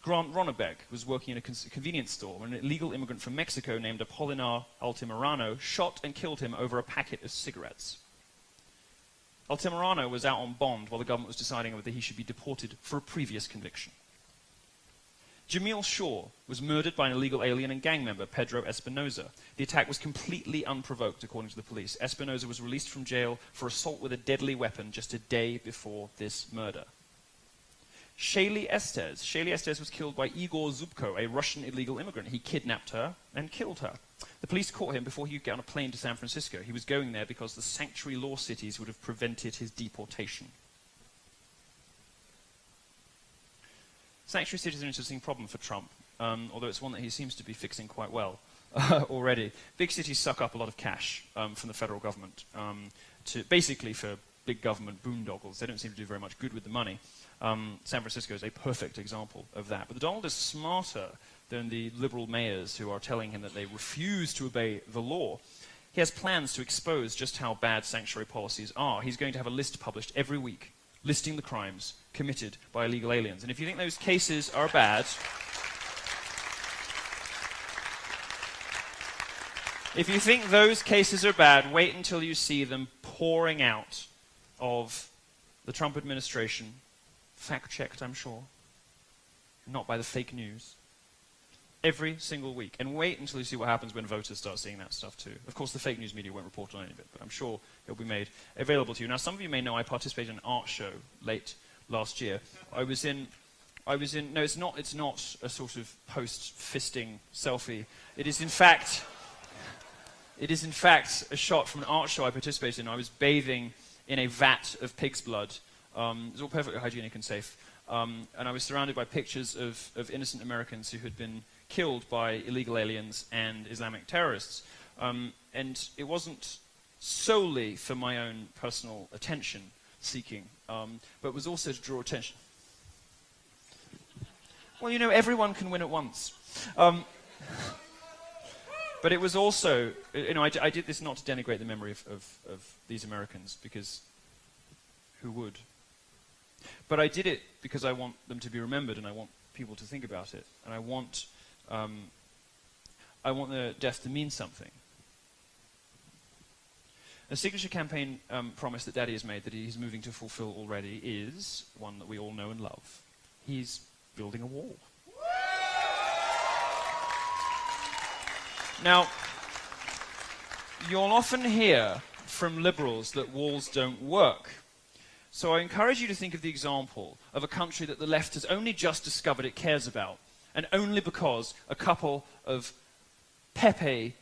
Grant Ronnebeck was working in a convenience store when an illegal immigrant from Mexico named Apolinar Altamirano shot and killed him over a packet of cigarettes. Altamirano was out on bond while the government was deciding whether he should be deported for a previous conviction. Jamil Shaw was murdered by an illegal alien and gang member, Pedro Espinoza. The attack was completely unprovoked, according to the police. Espinoza was released from jail for assault with a deadly weapon just a day before this murder. Shaylee Estes was killed by Igor Zubko, a Russian illegal immigrant. He kidnapped her and killed her. The police caught him before he could get on a plane to San Francisco. He was going there because the sanctuary law cities would have prevented his deportation. Sanctuary cities are an interesting problem for Trump, although it's one that he seems to be fixing quite well already. Big cities suck up a lot of cash from the federal government, basically for big government boondoggles. They don't seem to do very much good with the money. San Francisco is a perfect example of that. But Donald is smarter than the liberal mayors who are telling him that they refuse to obey the law. He has plans to expose just how bad sanctuary policies are. He's going to have a list published every week listing the crimes committed by illegal aliens. And if you think those cases are bad, wait until you see them pouring out of the Trump administration, fact-checked, I'm sure, not by the fake news, every single week. And wait until you see what happens when voters start seeing that stuff too. Of course, the fake news media won't report on any of it, but I'm sure it'll be made available to you. Now, some of you may know I participated in an art show late last year. No, it's not a sort of post-fisting selfie. It is in fact a shot from an art show I participated in. I was bathing in a vat of pig's blood. It was all perfectly hygienic and safe. And I was surrounded by pictures of innocent Americans who had been killed by illegal aliens and Islamic terrorists. And it wasn't solely for my own personal attention-seeking, but it was also to draw attention. Well, you know, everyone can win at once. But it was also, you know, I did this not to denigrate the memory of these Americans, because who would? But I did it because I want them to be remembered, and I want people to think about it, and I want their death to mean something. A signature campaign promise that Daddy has made that he's moving to fulfill already is one that we all know and love. He's building a wall. Now, you'll often hear from liberals that walls don't work. So I encourage you to think of the example of a country that the left has only just discovered it cares about, and only because a couple of Pepe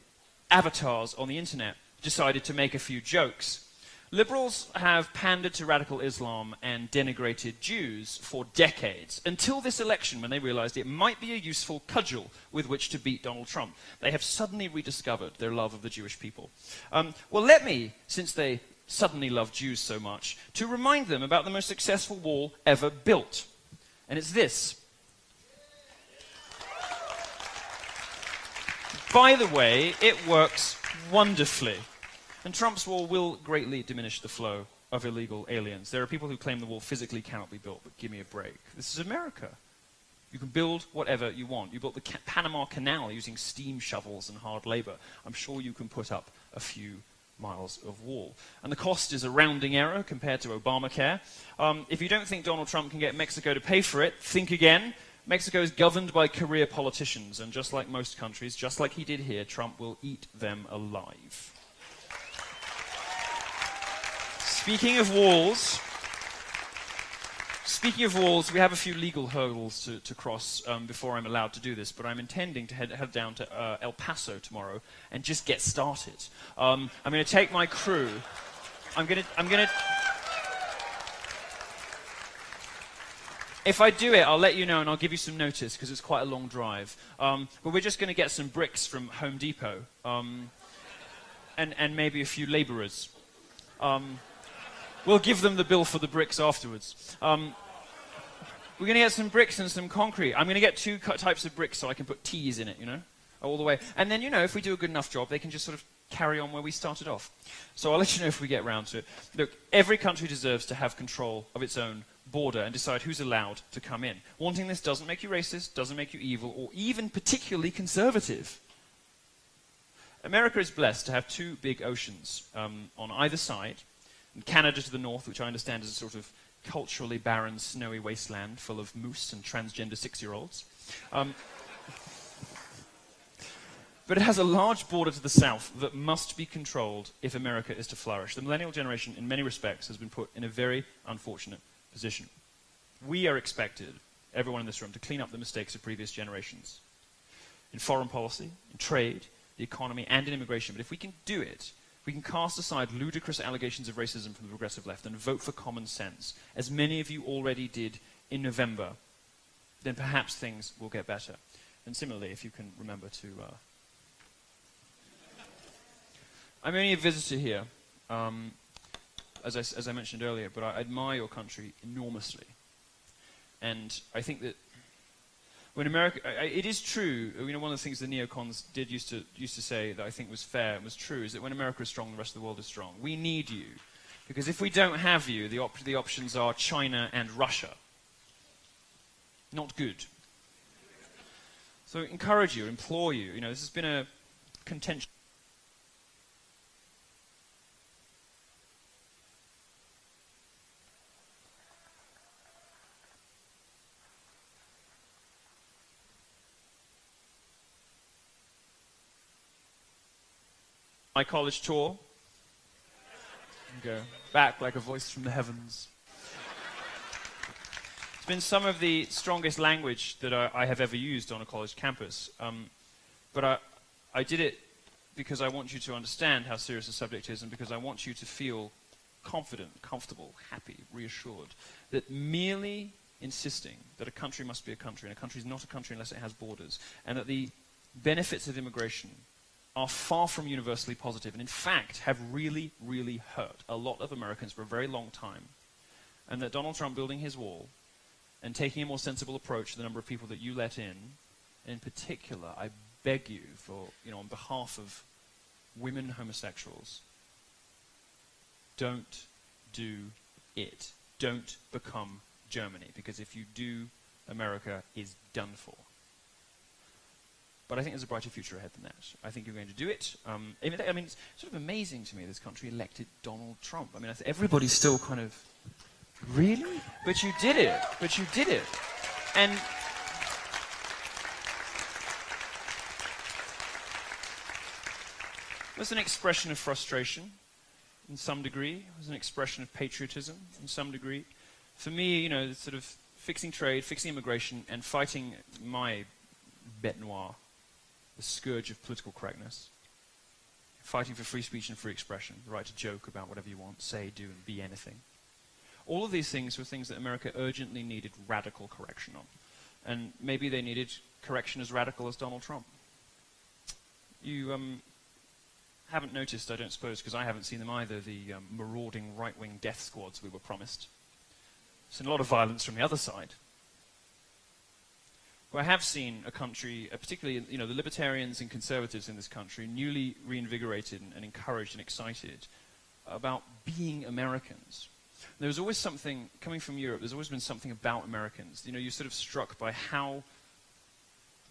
avatars on the internet decided to make a few jokes. Liberals have pandered to radical Islam and denigrated Jews for decades, until this election when they realized it might be a useful cudgel with which to beat Donald Trump. They have suddenly rediscovered their love of the Jewish people. Well, let me, since they suddenly love Jews so much, to remind them about the most successful wall ever built. And it's this. By the way, it works wonderfully. And Trump's wall will greatly diminish the flow of illegal aliens. There are people who claim the wall physically cannot be built, but give me a break. This is America. You can build whatever you want. You built the Panama Canal using steam shovels and hard labor. I'm sure you can put up a few miles of wall. And the cost is a rounding error compared to Obamacare. If you don't think Donald Trump can get Mexico to pay for it, think again. Mexico is governed by career politicians, and just like most countries, just like he did here, Trump will eat them alive. Speaking of walls, we have a few legal hurdles to cross before I'm allowed to do this, but I'm intending to head down to El Paso tomorrow and just get started. I'm going to take my crew. If I do it, I'll let you know and I'll give you some notice because it's quite a long drive. But we're just going to get some bricks from Home Depot and maybe a few laborers. We'll give them the bill for the bricks afterwards. We're going to get some bricks and some concrete. I'm going to get two types of bricks so I can put T's in it, all the way. And then, if we do a good enough job, they can just sort of carry on where we started off. So I'll let you know if we get round to it. Look, every country deserves to have control of its own border and decide who's allowed to come in. Wanting this doesn't make you racist, doesn't make you evil, or even particularly conservative. America is blessed to have two big oceans on either side. And Canada to the north, which I understand is a sort of culturally barren, snowy wasteland full of moose and transgender 6-year-olds. But it has a large border to the south that must be controlled if America is to flourish. The millennial generation, in many respects, has been put in a very unfortunate position. We are expected, everyone in this room, to clean up the mistakes of previous generations. In foreign policy, in trade, the economy, and in immigration. But if we can do it, we can cast aside ludicrous allegations of racism from the progressive left and vote for common sense, as many of you already did in November, then perhaps things will get better. And similarly, if you can remember to... I'm only a visitor here, as I mentioned earlier, but I admire your country enormously. And I think that when America, it is true, one of the things the neocons used to say that I think was fair and was true, is that when America is strong, the rest of the world is strong. We need you. Because if we don't have you, the options are China and Russia. Not good. So I encourage you, implore you, this has been a contention. My college tour. Go back like a voice from the heavens. It's been some of the strongest language that I have ever used on a college campus. But I did it because I want you to understand how serious the subject is and because I want you to feel confident, comfortable, happy, reassured that merely insisting that a country must be a country and a country is not a country unless it has borders and that the benefits of immigration are far from universally positive and in fact have really, really hurt a lot of Americans for a very long time. And that Donald Trump building his wall and taking a more sensible approach to the number of people that you let in particular, I beg you for, on behalf of women homosexuals, don't do it. Don't become Germany, because if you do, America is done for. But I think there's a brighter future ahead than that. I think you're going to do it. It's sort of amazing to me this country elected Donald Trump. Everybody's still kind of, really? But you did it. But you did it. And it was an expression of frustration in some degree. It was an expression of patriotism in some degree. For me, sort of fixing trade, fixing immigration, and fighting my bête noire, the scourge of political correctness, fighting for free speech and free expression, the right to joke about whatever you want, say, do, and be anything. All of these things were things that America urgently needed radical correction on. And maybe they needed correction as radical as Donald Trump. You haven't noticed, I don't suppose, because I haven't seen them either, the marauding right-wing death squads we were promised. I've seen a lot of violence from the other side. Well, I have seen a country, particularly the libertarians and conservatives in this country, newly reinvigorated and encouraged and excited about being Americans. There was always something, coming from Europe, there's always been something about Americans. You're sort of struck by how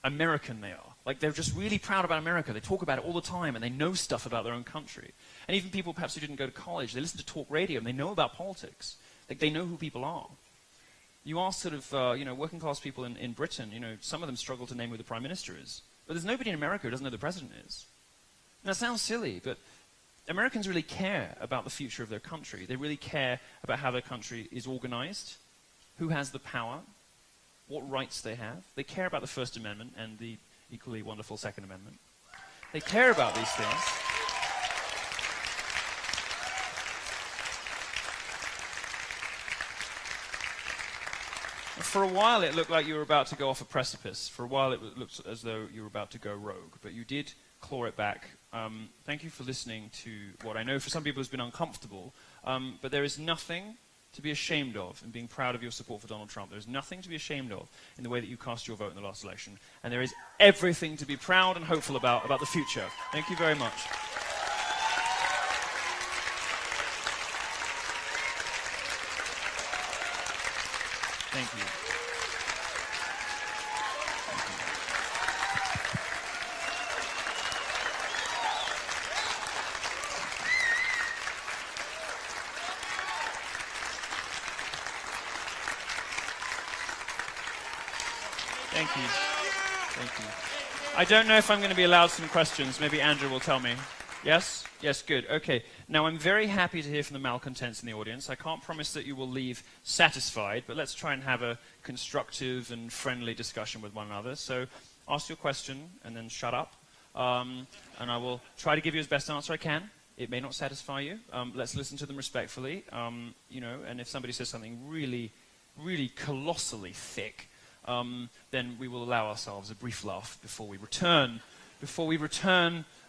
American they are. Like, they're just really proud about America. They talk about it all the time, and they know stuff about their own country. And even people perhaps who didn't go to college, they listen to talk radio, and they know about politics. Like, they know who people are. You ask sort of, working class people in Britain, some of them struggle to name who the Prime Minister is. But there's nobody in America who doesn't know who the President is. Now, it sounds silly, but Americans really care about the future of their country. They really care about how their country is organized, who has the power, what rights they have. They care about the First Amendment and the equally wonderful Second Amendment. They care about these things. For a while, it looked like you were about to go off a precipice. For a while, it looked as though you were about to go rogue. But you did claw it back. Thank you for listening to what I know for some people has been uncomfortable. But there is nothing to be ashamed of in being proud of your support for Donald Trump. There's nothing to be ashamed of in the way that you cast your vote in the last election. And there is everything to be proud and hopeful about the future. Thank you very much. Thank you. Thank you. Thank you. I don't know if I'm going to be allowed some questions. Maybe Andrew will tell me. Yes? Yes, good. Okay. Now, I'm very happy to hear from the malcontents in the audience. I can't promise that you will leave satisfied, but let's try and have a constructive and friendly discussion with one another. So, ask your question and then shut up. And I will try to give you as best answer I can. It may not satisfy you. Let's listen to them respectfully. You know, and if somebody says something really, really colossally thick, then we will allow ourselves a brief laugh before we return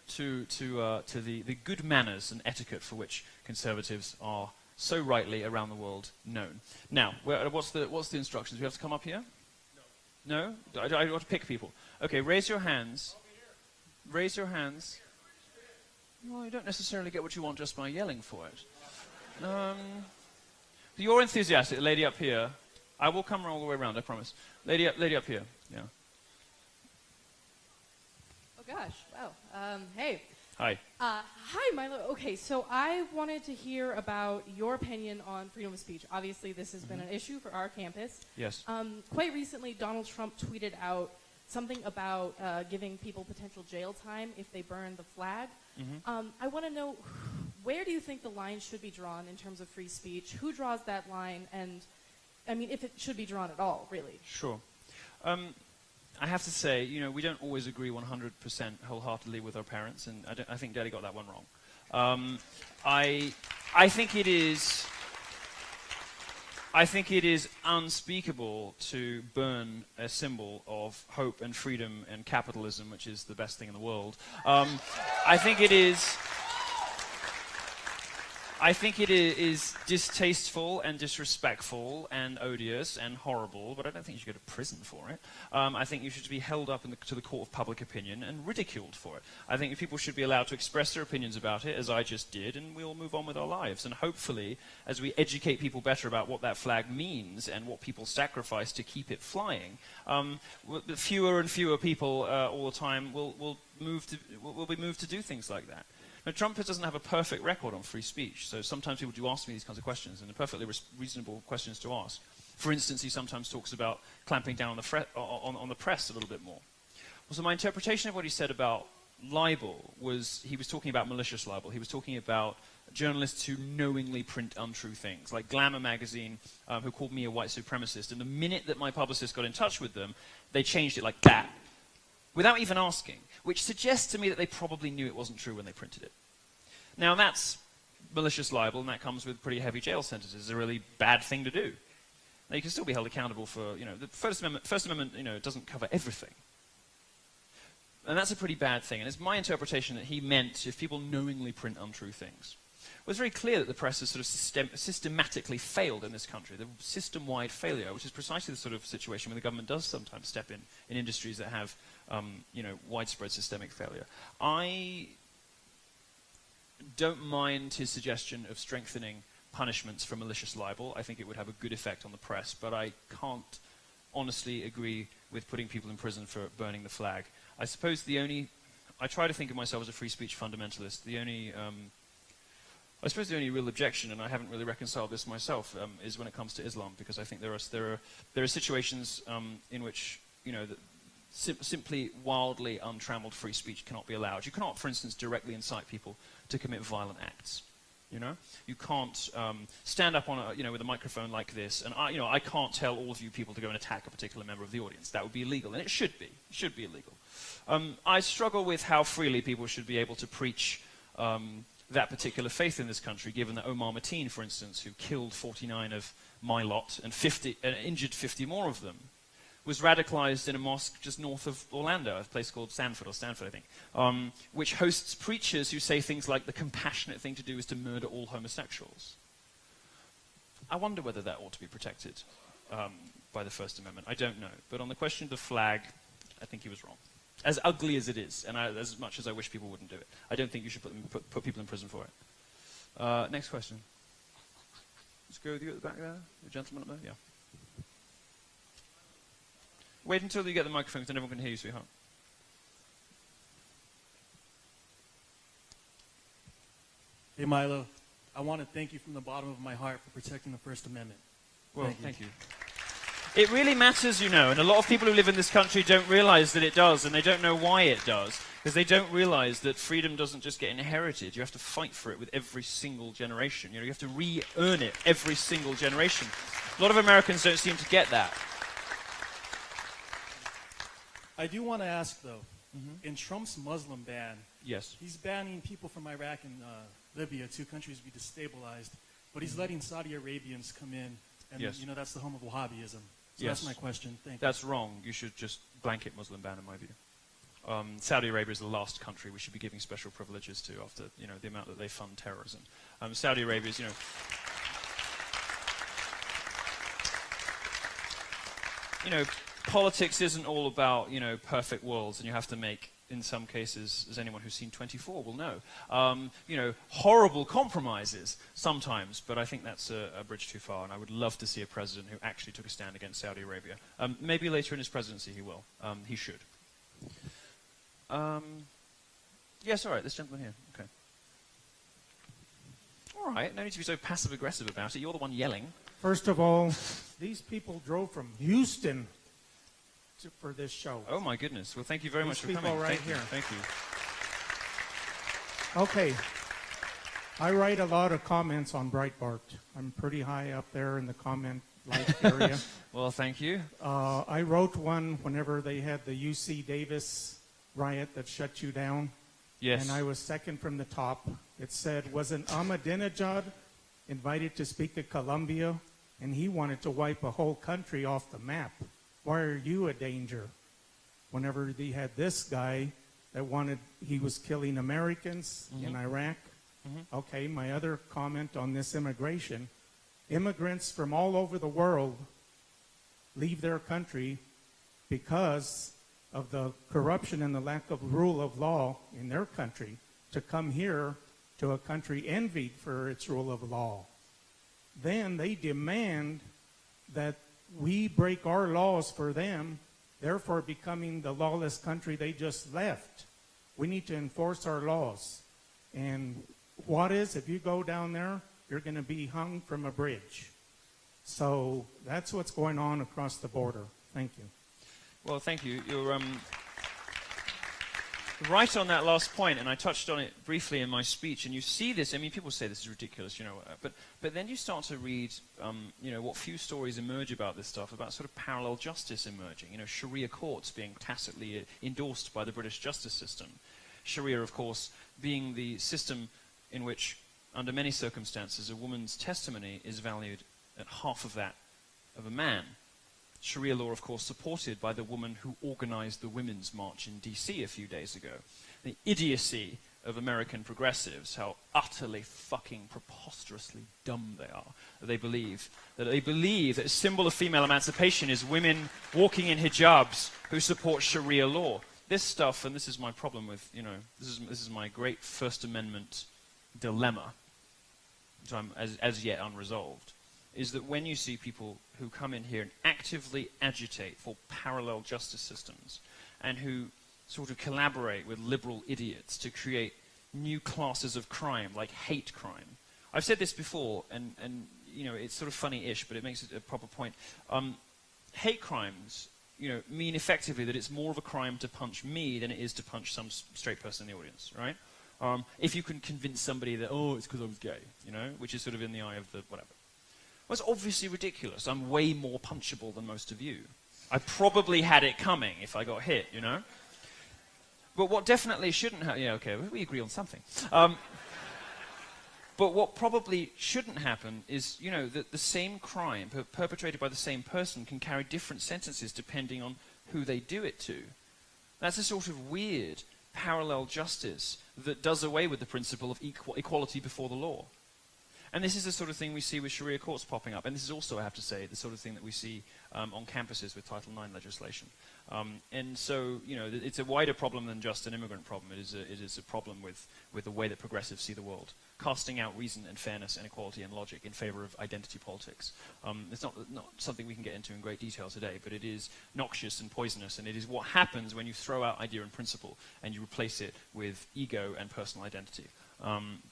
to the good manners and etiquette for which conservatives are so rightly around the world known. Now, what's the instructions? We have to come up here? No? No? I want to pick people. Okay, raise your hands. Raise your hands. Well, you don't necessarily get what you want just by yelling for it. You're enthusiastic, the lady up here. I will come all the way around, I promise. Lady up here. Yeah. Oh gosh, wow. Hey. Hi. Hi, Milo. Okay, so I wanted to hear about your opinion on freedom of speech. Obviously, this has been an issue for our campus. Yes. Quite recently, Donald Trump tweeted out something about giving people potential jail time if they burn the flag. I want to know, where do you think the line should be drawn in terms of free speech? Who draws that line? And, I mean, if it should be drawn at all, really. Sure. I have to say, you know, we don't always agree 100% wholeheartedly with our parents, and I think Daddy got that one wrong. I think it is unspeakable to burn a symbol of hope and freedom and capitalism, which is the best thing in the world. I think it is distasteful and disrespectful and odious and horrible, but I don't think you should go to prison for it. I think you should be held up to the court of public opinion and ridiculed for it. I think people should be allowed to express their opinions about it, as I just did, and we'll move on with our lives. And hopefully, as we educate people better about what that flag means and what people sacrifice to keep it flying, fewer and fewer people all the time will be moved to do things like that. Now, Trump doesn't have a perfect record on free speech, so sometimes people do ask me these kinds of questions, and they're perfectly reasonable questions to ask. For instance, he sometimes talks about clamping down on the press a little bit more. Well, so my interpretation of what he said about libel was, he was talking about malicious libel. He was talking about journalists who knowingly print untrue things, like Glamour magazine, who called me a white supremacist, and the minute that my publicist got in touch with them, they changed it like that, without even asking, which suggests to me that they probably knew it wasn't true when they printed it. Now, that's malicious libel, and that comes with pretty heavy jail sentences. It's a really bad thing to do. Now, you can still be held accountable for, you know, the First Amendment, you know, doesn't cover everything. And that's a pretty bad thing. And it's my interpretation that he meant if people knowingly print untrue things. Well, it's very clear that the press has sort of systematically failed in this country, the system-wide failure, which is precisely the sort of situation where the government does sometimes step in industries that have, you know, widespread systemic failure. I don't mind his suggestion of strengthening punishments for malicious libel. I think it would have a good effect on the press, but I can't honestly agree with putting people in prison for burning the flag. I suppose I try to think of myself as a free speech fundamentalist. I suppose the only real objection, and I haven't really reconciled this myself, is when it comes to Islam, because I think there are situations in which, you know, simply wildly untrammeled free speech cannot be allowed. You cannot, for instance, directly incite people to commit violent acts. You know, you can't stand up on with a microphone like this, and I can't tell all of you people to go and attack a particular member of the audience. That would be illegal, and it should be. It should be illegal. I struggle with how freely people should be able to preach that particular faith in this country, given that Omar Mateen, for instance, who killed 49 of my lot and injured 50 more of them, was radicalized in a mosque just north of Orlando, a place called Stanford, I think, which hosts preachers who say things like the compassionate thing to do is to murder all homosexuals. I wonder whether that ought to be protected by the First Amendment. I don't know. But on the question of the flag, I think he was wrong. As ugly as it is, and as much as I wish people wouldn't do it, I don't think you should put people in prison for it. Next question. Let's go with you at the back there. The gentleman up there? Yeah. Wait until you get the microphone, because then everyone can hear you, sweetheart. Hey, Milo. I want to thank you from the bottom of my heart for protecting the First Amendment. Well, thank you. It really matters, you know, and a lot of people who live in this country don't realize that it does, and they don't know why it does, because they don't realize that freedom doesn't just get inherited. You have to fight for it with every single generation. You know, you have to re-earn it every single generation. A lot of Americans don't seem to get that. I do want to ask, though, in Trump's Muslim ban, yes, he's banning people from Iraq and Libya, 2 countries to be destabilized, but he's letting Saudi Arabians come in, and you know that's the home of Wahhabism. So that's my question. Thank you. That's wrong. You should just blanket Muslim ban, in my view. Saudi Arabia is the last country we should be giving special privileges to after, you know, the amount that they fund terrorism. Saudi Arabia is, you know, politics isn't all about, you know, perfect worlds, and you have to make, in some cases, as anyone who's seen 24 will know, you know, horrible compromises sometimes, but I think that's a bridge too far, and I would love to see a president who actually took a stand against Saudi Arabia. Maybe later in his presidency he will. He should. Yes, all right, this gentleman here. Okay. All right, no need to be so passive-aggressive about it. You're the one yelling. First of all, these people drove from Houston for this show. Oh, my goodness. Well, thank you very much for coming. Right thank here. You. Thank you. Okay. I write a lot of comments on Breitbart. I'm pretty high up there in the comment like area. Well, thank you. I wrote one whenever they had the UC Davis riot that shut you down. Yes. And I was second from the top. It said, wasn't Ahmadinejad invited to speak at Columbia, and he wanted to wipe a whole country off the map? Why are you a danger? Whenever they had this guy that he was killing Americans in Iraq. Okay, my other comment on this immigration. Immigrants from all over the world leave their country because of the corruption and the lack of rule of law in their country to come here to a country envied for its rule of law. Then they demand that we break our laws for them, therefore becoming the lawless country they just left. We need to enforce our laws. And if you go down there, you're going to be hung from a bridge. So that's what's going on across the border. Thank you. Well, thank you. You're right on that last point, and I touched on it briefly in my speech. And you see this. I mean, people say this is ridiculous, you know, but then you start to read, you know, what few stories emerge about this stuff, about sort of parallel justice emerging. You know, Sharia courts being tacitly endorsed by the British justice system. Sharia, of course, being the system in which, under many circumstances, a woman's testimony is valued at half of that of a man. Sharia law, of course, supported by the woman who organized the Women's March in D.C. a few days ago. The idiocy of American progressives, how utterly fucking preposterously dumb they are. They believe that a symbol of female emancipation is women walking in hijabs who support Sharia law. This stuff, and this is my problem with, you know, this is my great First Amendment dilemma, which I'm as yet unresolved, is that when you see people who come in here and actively agitate for parallel justice systems and who sort of collaborate with liberal idiots to create new classes of crime, like hate crime. I've said this before, and you know, it's sort of funny-ish, but it makes it a proper point. Hate crimes, you know, mean effectively that it's more of a crime to punch me than it is to punch some straight person in the audience, right? If you can convince somebody that, oh, it's because I was gay, you know, which is sort of in the eye of the whatever. Well, it's obviously ridiculous. I'm way more punchable than most of you. I probably had it coming if I got hit, you know? But what definitely shouldn't happen... Yeah, okay, we agree on something. But what probably shouldn't happen is, you know, that the same crime perpetrated by the same person can carry different sentences depending on who they do it to. That's a sort of weird parallel justice that does away with the principle of equality before the law. And this is the sort of thing we see with Sharia courts popping up. And this is also, I have to say, the sort of thing that we see on campuses with Title IX legislation. And so, you know, it's a wider problem than just an immigrant problem. It is a problem with the way that progressives see the world, casting out reason and fairness and equality and logic in favor of identity politics. It's not something we can get into in great detail today, but it is noxious and poisonous, and it is what happens when you throw out idea and principle and you replace it with ego and personal identity.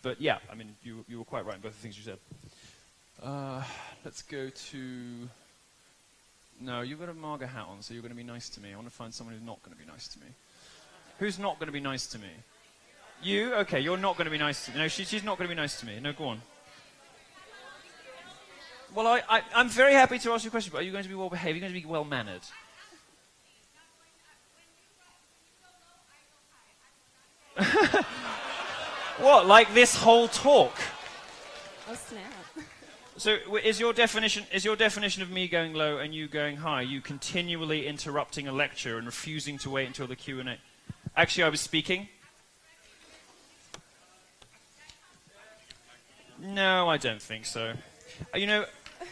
But yeah, I mean, you were quite right in both the things you said. Let's go to... No, you've got a MAGA hat on, so you're going to be nice to me. I want to find someone who's not going to be nice to me. Who's not going to be nice to me? You? Okay, you're not going to be nice to me. No, she's not going to be nice to me. No, go on. Well, I'm very happy to ask you a question, but are you going to be well behaved? Are you going to be well mannered? What, like this whole talk? Oh, snap. So is your definition of me going low and you going high, you continually interrupting a lecture and refusing to wait until the Q&A? Actually, I was speaking. No, I don't think so. You know,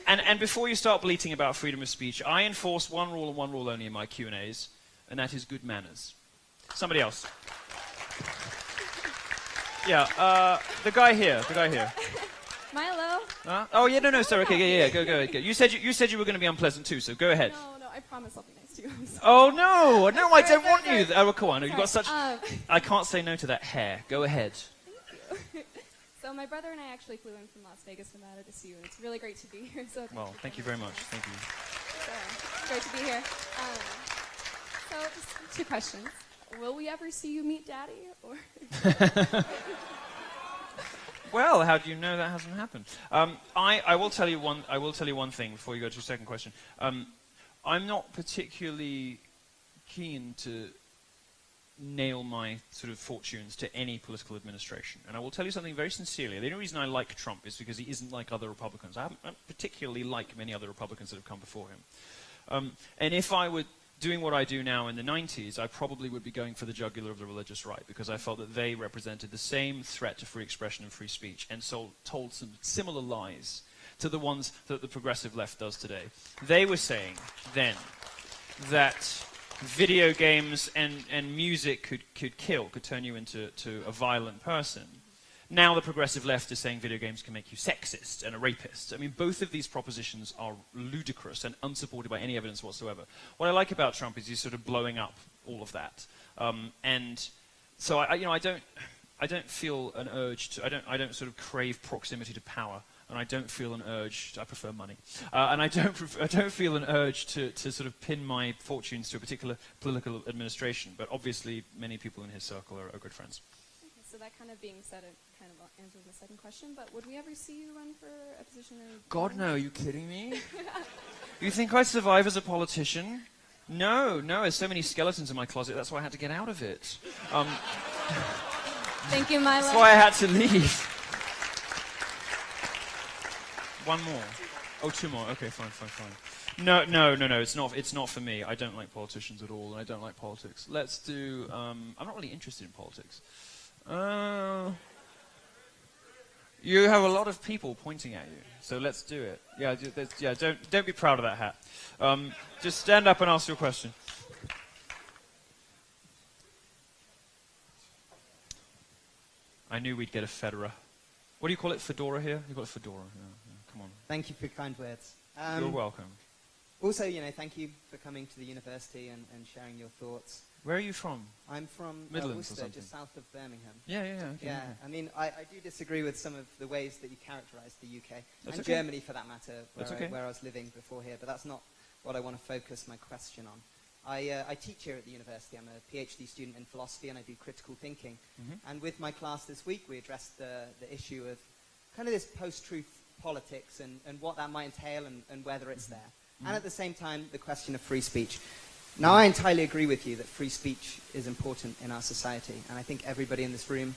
and before you start bleating about freedom of speech, I enforce one rule and one rule only in my Q&As, and that is good manners. Somebody else. Yeah, the guy here. Milo? Oh, yeah, no, sorry, okay, yeah, go. You said you were going to be unpleasant too, so go ahead. No, I promise I'll be nice to you. Oh, no, I don't want you. Oh, come on, you've got such... I can't say no to that hair. Go ahead. Thank you. So my brother and I actually flew in from Las Vegas, Nevada to see you, and it's really great to be here. So well, thank you very much. Thank you. So, great to be here. So, just 2 questions. Will we ever see you meet Daddy? Or... Well, how do you know that hasn't happened? I will tell you one thing before you go to your second question. I'm not particularly keen to nail my sort of fortunes to any political administration. And I will tell you something very sincerely. The only reason I like Trump is because he isn't like other Republicans. I don't particularly like many other Republicans that have come before him. And if I were doing what I do now in the 90s, I probably would be going for the jugular of the religious right, because I felt that they represented the same threat to free expression and free speech, and so told some similar lies to the ones that the progressive left does today. They were saying then that video games and music could turn you into a violent person. Now the progressive left is saying video games can make you sexist and a rapist. I mean, both of these propositions are ludicrous and unsupported by any evidence whatsoever. What I like about Trump is he's sort of blowing up all of that. And so I don't feel an urge to, I don't sort of crave proximity to power, and I don't feel an urge, I prefer money, and I don't feel an urge to sort of pin my fortunes to a particular political administration, but obviously many people in his circle are good friends. So that kind of being said, it kind of answers the second question, but would we ever see you run for a position in... God, no, are you kidding me? You think I'd survive as a politician? No, there's so many skeletons in my closet, that's why I had to get out of it. Thank you, Milo. That's why I had to leave. One more. Oh, 2 more. Okay, fine. No, it's not for me. I don't like politicians at all, and I don't like politics. Let's do... I'm not really interested in politics. You have a lot of people pointing at you, so let's do it. Yeah, don't be proud of that hat. Just stand up and ask your question. I knew we'd get a fedora. What do you call it? Fedora here? You got a fedora. Yeah, come on. Thank you for your kind words. You're welcome. Also, thank you for coming to the university and sharing your thoughts. Where are you from? I'm from Midlands or Worcester, something? just south of Birmingham. Yeah. Okay. Yeah, I mean, I do disagree with some of the ways that you characterize the UK, That's and okay. Germany for that matter, Okay. where I was living before here, but that's not what I want to focus my question on. I teach here at the university. I'm a PhD student in philosophy, and I do critical thinking. Mm-hmm. And with my class this week, we addressed the issue of kind of this post-truth politics and what that might entail and whether it's there. Mm-hmm. And at the same time, the question of free speech. Now, I entirely agree with you that free speech is important in our society, and I think everybody in this room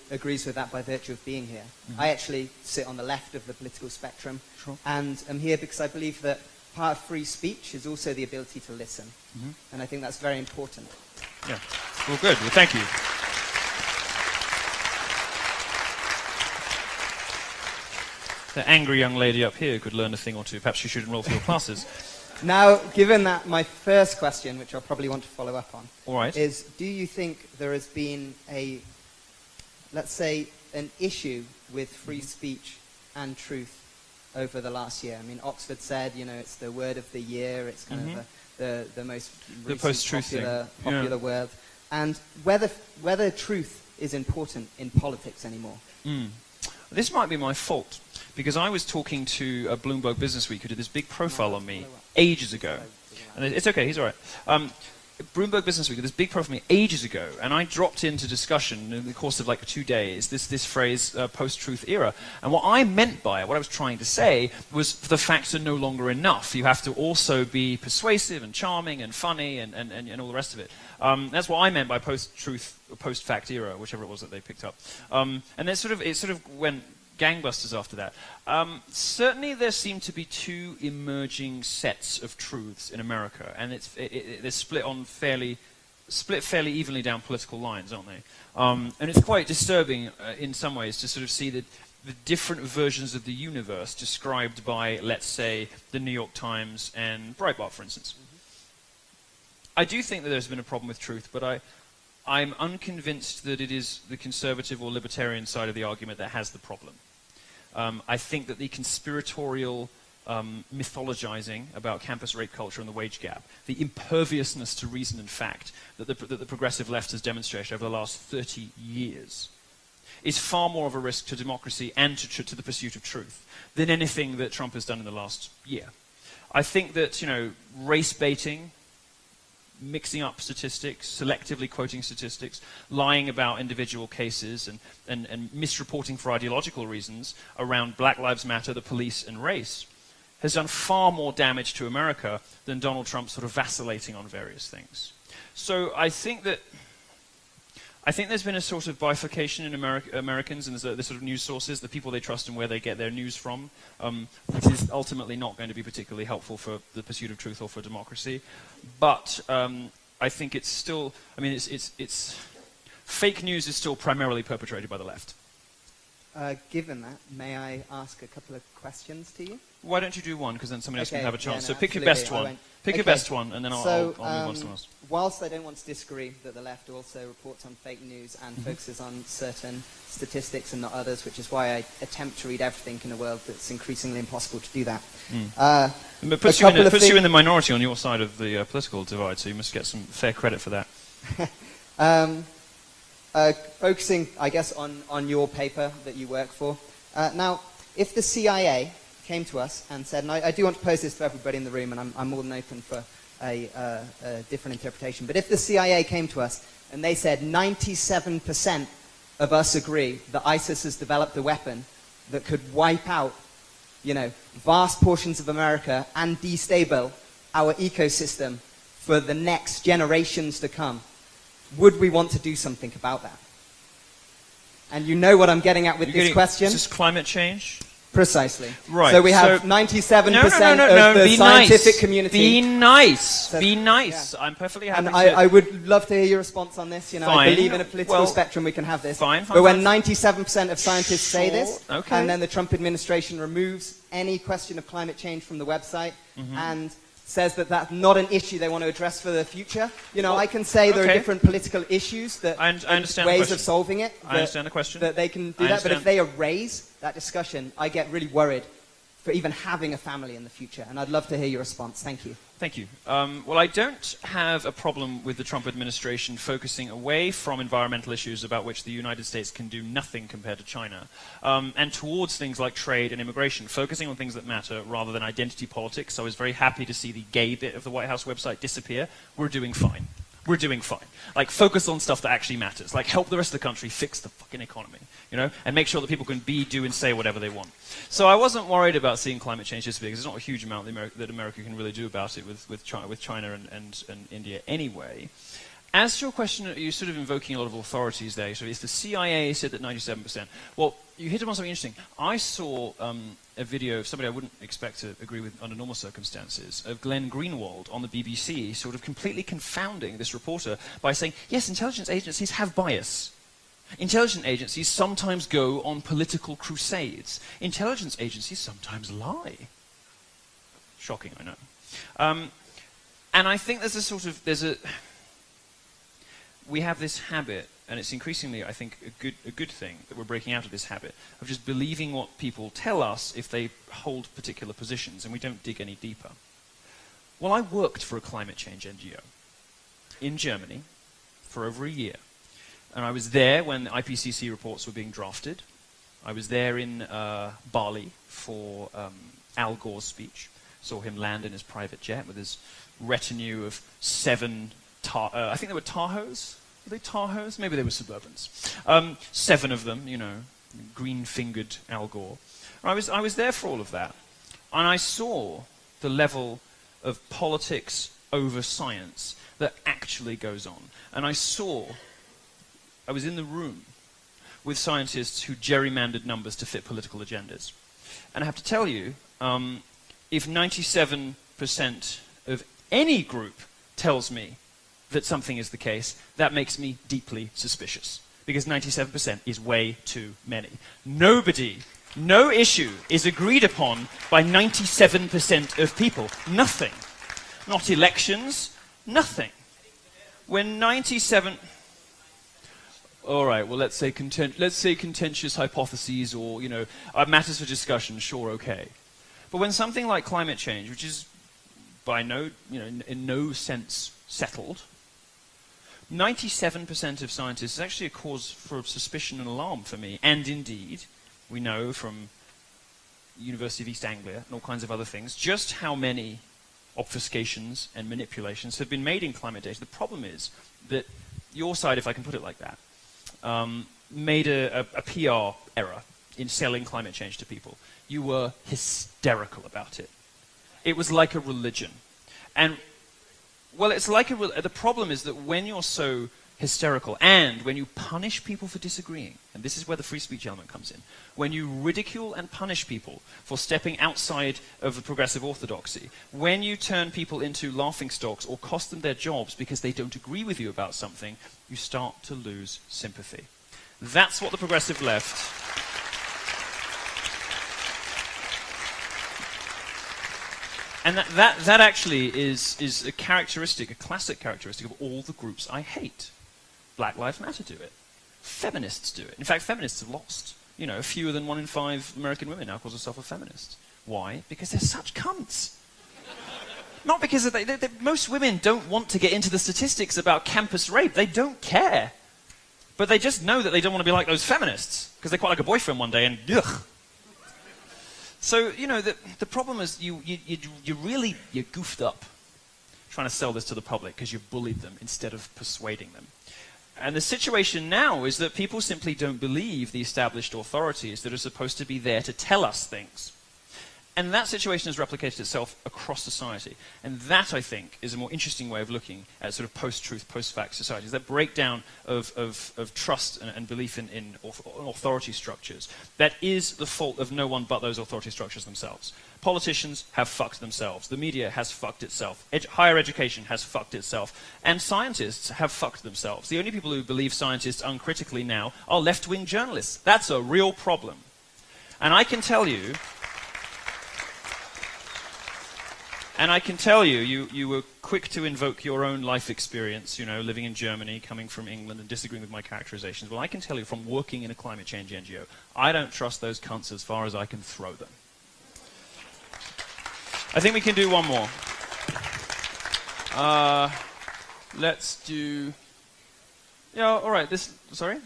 agrees with that by virtue of being here. Mm-hmm. I actually sit on the left of the political spectrum, Sure. and I'm here because I believe that part of free speech is also the ability to listen, and I think that's very important. Yeah. Well, good. Well, thank you. The angry young lady up here could learn a thing or two. Perhaps you should enroll for your classes. Now, given that, my first question, which I'll probably want to follow up on, All right. is do you think there has been let's say, an issue with free speech and truth over the last year? I mean, Oxford said, it's the word of the year, it's kind of the most post-truth popular word, and whether truth is important in politics anymore. This might be my fault, because I was talking to Bloomberg Businessweek, who did this big profile on me ages ago. And it's okay, he's all right. Bloomberg Businessweek did this big profile on me ages ago, and I dropped into discussion in the course of like 2 days this phrase, post-truth era. And what I meant by it, what I was trying to say, was the facts are no longer enough. You have to also be persuasive and charming and funny and all the rest of it. That's what I meant by post-truth, post-fact era, whichever it was that they picked up. And then it sort of went gangbusters after that. Certainly there seem to be two emerging sets of truths in America, and they're split fairly evenly down political lines, aren't they? And it's quite disturbing in some ways to sort of see the different versions of the universe described by, let's say, the New York Times and Breitbart, for instance. I do think that there's been a problem with truth, but I'm unconvinced that it is the conservative or libertarian side of the argument that has the problem. I think that the conspiratorial mythologizing about campus rape culture and the wage gap, the imperviousness to reason and fact that the progressive left has demonstrated over the last 30 years, is far more of a risk to democracy and to the pursuit of truth than anything that Trump has done in the last year. I think that, race baiting, mixing up statistics, selectively quoting statistics, lying about individual cases, and misreporting for ideological reasons around Black Lives Matter, the police, and race, has done far more damage to America than Donald Trump sort of vacillating on various things. So I think there's been a sort of bifurcation in Americans and the sort of news sources, the people they trust and where they get their news from, which is ultimately not going to be particularly helpful for the pursuit of truth or for democracy. But I think it's still, it's fake news is still primarily perpetrated by the left. Given that, may I ask a couple of questions to you? Why don't you do one, because then somebody else can have a chance. Yeah, so pick your best one. Pick your best one, and then I'll move on to someone else. Whilst I don't want to disagree that the left also reports on fake news and focuses on certain statistics and not others, which is why I attempt to read everything in a world that's increasingly impossible to do that. But it puts you in the minority on your side of the political divide, so you must get some fair credit for that. Focusing, I guess, on your paper that you work for. Now, if the CIA came to us and said, and I do want to pose this to everybody in the room, and I'm more than open for a different interpretation, but if the CIA came to us and they said 97% of us agree that ISIS has developed a weapon that could wipe out, vast portions of America and destabilize our ecosystem for the next generations to come, would we want to do something about that? And you know what I'm getting at with this question? Is this climate change? Precisely. Right. So we have 97% of the scientific community. Be nice. Be nice. Yeah. I'm perfectly happy. And I would love to hear your response on this. I believe in a political spectrum we can have this. But when 97% of scientists say this, and then the Trump administration removes any question of climate change from the website and says that that's not an issue they want to address for the future. I can say there are different political issues that I understand ways of solving it. I understand the question. That they can do that, but if they erase that discussion, I get really worried for even having a family in the future. And I'd love to hear your response. Thank you. Thank you. Well, I don't have a problem with the Trump administration focusing away from environmental issues about which the United States can do nothing compared to China, and towards things like trade and immigration, focusing on things that matter rather than identity politics. I was very happy to see the gay bit of the White House website disappear. We're doing fine. We're doing fine. Focus on stuff that actually matters. Help the rest of the country fix the fucking economy, and make sure that people can be, do, and say whatever they want. So I wasn't worried about seeing climate change disappear, because there's not a huge amount that America can really do about it with China and India anyway. As to your question, you're sort of invoking a lot of authorities there. So if the CIA said that 97%, well, you hit upon something interesting. I saw a video of somebody I wouldn't expect to agree with under normal circumstances, of Glenn Greenwald on the BBC, sort of completely confounding this reporter by saying, yes, intelligence agencies have bias. Intelligence agencies sometimes go on political crusades. Intelligence agencies sometimes lie. Shocking, I know. And I think we have this habit, and it's increasingly, I think, a good thing that we're breaking out of this habit of just believing what people tell us if they hold particular positions, and we don't dig any deeper. Well, I worked for a climate change NGO in Germany for over a year. And I was there when the IPCC reports were being drafted. I was there in Bali for Al Gore's speech. Saw him land in his private jet with his retinue of 7 I think they were Tahoes. Were they Tahoes? Maybe they were Suburbans. 7 of them, green-fingered Al Gore. I was there for all of that. And I saw the level of politics over science that actually goes on. And I was in the room with scientists who gerrymandered numbers to fit political agendas. And I have to tell you, if 97% of any group tells me that something is the case, that makes me deeply suspicious. Because 97% is way too many. No issue is agreed upon by 97% of people. Nothing. Not elections, nothing. When 97... All right, well, let's say contentious hypotheses or, matters for discussion, sure, okay. But when something like climate change, which is in no sense settled, 97% of scientists is actually a cause for suspicion and alarm for me. And indeed, we know from University of East Anglia and all kinds of other things, just how many obfuscations and manipulations have been made in climate data. The problem is that your side, if I can put it like that, made a PR error in selling climate change to people. You were hysterical about it. It was like a religion. And, well, it's like the problem is that when you're so hysterical and when you punish people for disagreeing, and this is where the free speech element comes in, when you ridicule and punish people for stepping outside of the progressive orthodoxy, when you turn people into laughingstocks or cost them their jobs because they don't agree with you about something, you start to lose sympathy. That's what the progressive left... And that actually is a classic characteristic of all the groups I hate. Black Lives Matter do it. Feminists do it. In fact, feminists have lost. Fewer than 1 in 5 American women now call themselves a feminist. Why? Because they're such cunts. Not because most women don't want to get into the statistics about campus rape. They don't care. But they just know that they don't want to be like those feminists because they quite like a boyfriend one day and ugh. So, the problem is you goofed up trying to sell this to the public because you've bullied them instead of persuading them. And the situation now is that people simply don't believe the established authorities that are supposed to be there to tell us things. And that situation has replicated itself across society. And that, I think, is a more interesting way of looking at sort of post-truth, post-fact societies. That breakdown of trust and belief in authority structures. That is the fault of no one but those authority structures themselves. Politicians have fucked themselves. The media has fucked itself. Higher education has fucked itself. And scientists have fucked themselves. The only people who believe scientists uncritically now are left-wing journalists. That's a real problem. And I can tell you... you were quick to invoke your own life experience, living in Germany, coming from England, and disagreeing with my characterizations. Well, I can tell you from working in a climate change NGO, I don't trust those cunts as far as I can throw them. I think we can do one more. Let's do... Yeah, all right. Sorry?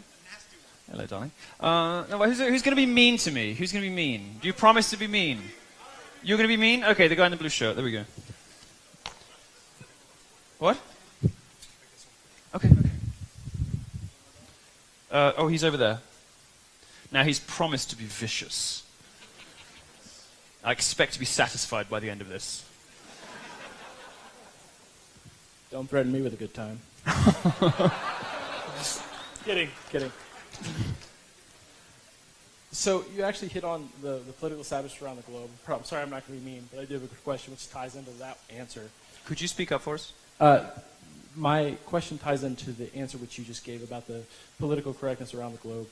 Hello, darling. Who's going to be mean to me? Who's going to be mean? Do you promise to be mean? You're going to be mean? Okay, the guy in the blue shirt. There we go. What? Okay. He's over there. Now, he's promised to be vicious. I expect to be satisfied by the end of this. Don't threaten me with a good time. Kidding. So you actually hit on the political establishment around the globe. I'm sorry, I'm not going to be mean, but I do have a question which ties into that answer. Could you speak up for us? my question ties into the answer which you just gave about the political correctness around the globe.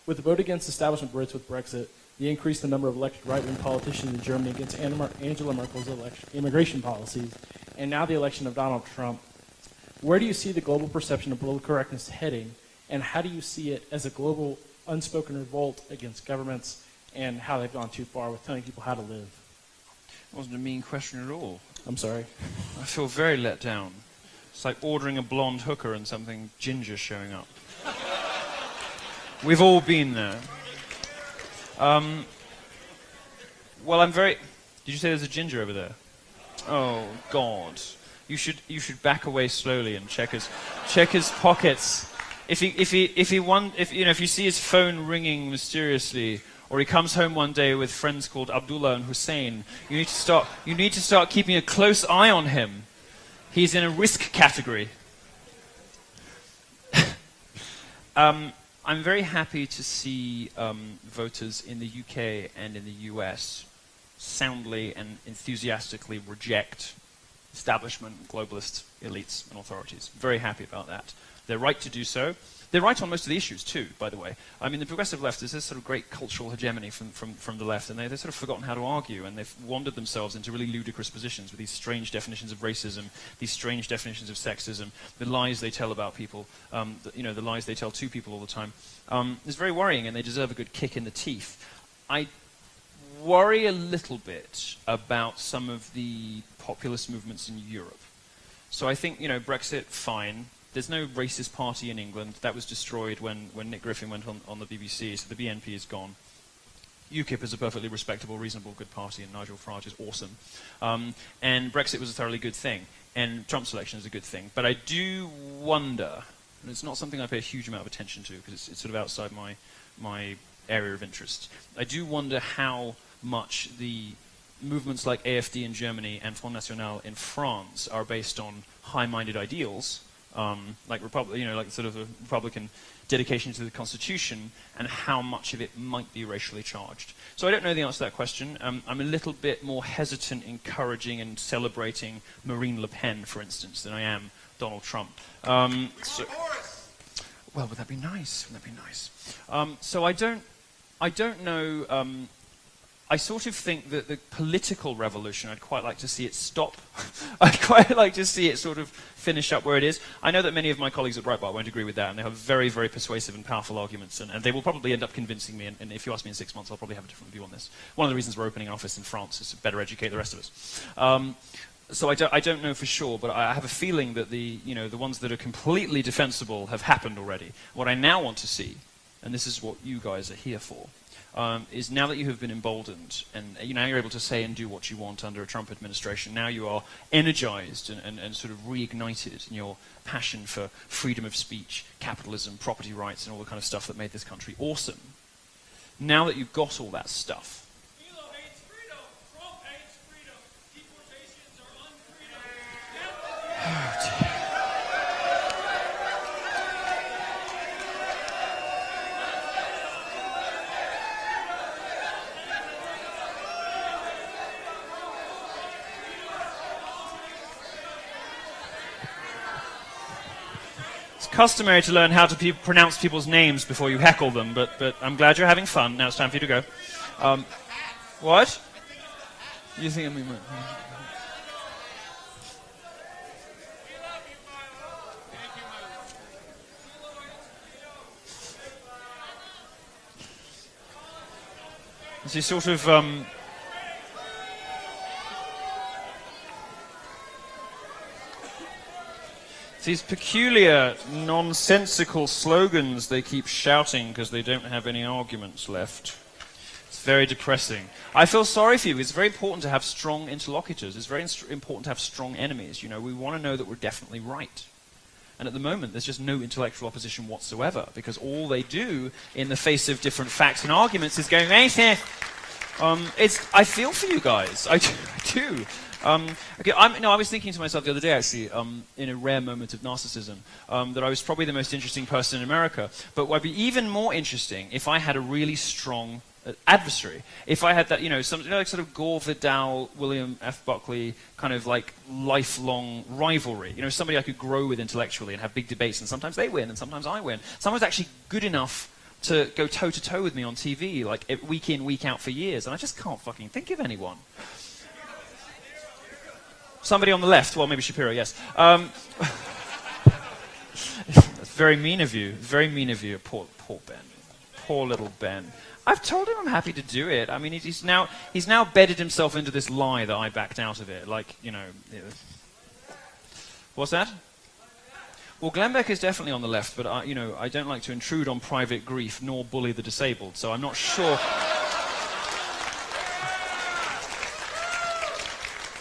With the vote against establishment Brits with Brexit, the increase in the number of elected right-wing politicians in Germany against Angela Merkel's immigration policies, and now the election of Donald Trump, where do you see the global perception of political correctness heading, and how do you see it as a global unspoken revolt against governments and how they've gone too far with telling people how to live? It wasn't a mean question at all. I'm sorry. I feel very let down. It's like ordering a blonde hooker and something ginger showing up. We've all been there. Well, I'm very... Did you say there's a ginger over there? Oh, God. You should back away slowly and check his pockets. If you see his phone ringing mysteriously, or he comes home one day with friends called Abdullah and Hussein, you need to start keeping a close eye on him. He's in a risk category. I'm very happy to see voters in the UK and in the US soundly and enthusiastically reject establishment, globalist elites and authorities. Very happy about that. They're right to do so. They're right on most of the issues too, by the way. I mean, the progressive left is this sort of great cultural hegemony from the left, and they've sort of forgotten how to argue, and they've wandered themselves into really ludicrous positions with these strange definitions of racism, these strange definitions of sexism, the lies they tell about people, the lies they tell to people all the time. It's very worrying, and they deserve a good kick in the teeth. I worry a little bit about some of the populist movements in Europe. So I think, Brexit, fine. There's no racist party in England. That was destroyed when Nick Griffin went on the BBC, so the BNP is gone. UKIP is a perfectly respectable, reasonable, good party, and Nigel Farage is awesome. And Brexit was a thoroughly good thing, and Trump's election is a good thing. But I do wonder, and it's not something I pay a huge amount of attention to, because it's sort of outside my area of interest. I do wonder how much the movements like AfD in Germany and Front National in France are based on high-minded ideals, like sort of a Republican dedication to the Constitution, and how much of it might be racially charged. So I don't know the answer to that question. I'm a little bit more hesitant encouraging and celebrating Marine Le Pen, for instance, than I am Donald Trump. Well, would that be nice? Would that be nice? So I don't know. I sort of think that the political revolution, I'd quite like to see it stop. I'd quite like to see it sort of finish up where it is. I know that many of my colleagues at Breitbart won't agree with that, and they have very, very persuasive and powerful arguments, and they will probably end up convincing me, and if you ask me in 6 months, I'll probably have a different view on this. One of the reasons we're opening an office in France is to better educate the rest of us. So I don't know for sure, but I have a feeling that the ones that are completely defensible have happened already. What I now want to see, and this is what you guys are here for, is now that you have been emboldened, and now you're able to say and do what you want under a Trump administration, now you are energized and sort of reignited in your passion for freedom of speech, capitalism, property rights, and all the kind of stuff that made this country awesome. Now that you've got all that stuff, MILO hates freedom. Trump hates freedom. Deportations are unfreedom. customary to learn how to pronounce people's names before you heckle them, but I'm glad you're having fun. Now it's time for you to go. What? You think I mean... Is he sort of... these peculiar, nonsensical slogans they keep shouting because they don't have any arguments left. It's very depressing. I feel sorry for you. It's very important to have strong interlocutors. It's very important to have strong enemies. You know, we want to know that we're definitely right. And at the moment, there's just no intellectual opposition whatsoever, because all they do in the face of different facts and arguments is going, I feel for you guys. I do. Okay, I was thinking to myself the other day, actually, in a rare moment of narcissism, that I was probably the most interesting person in America. But what would be even more interesting if I had a really strong adversary. If I had that, some like sort of Gore Vidal, William F. Buckley kind of like lifelong rivalry. Somebody I could grow with intellectually and have big debates, and sometimes they win and sometimes I win. Someone's actually good enough to go toe-to-toe with me on TV, like week in, week out for years, and I just can't fucking think of anyone. Somebody on the left, well, maybe Shapiro, yes. That's very mean of you, poor Ben. Poor little Ben. I've told him I'm happy to do it. I mean, he's now bedded himself into this lie that I backed out of it, like, What's that? Well, Glenn Beck is definitely on the left, but I don't like to intrude on private grief nor bully the disabled, so I'm not sure.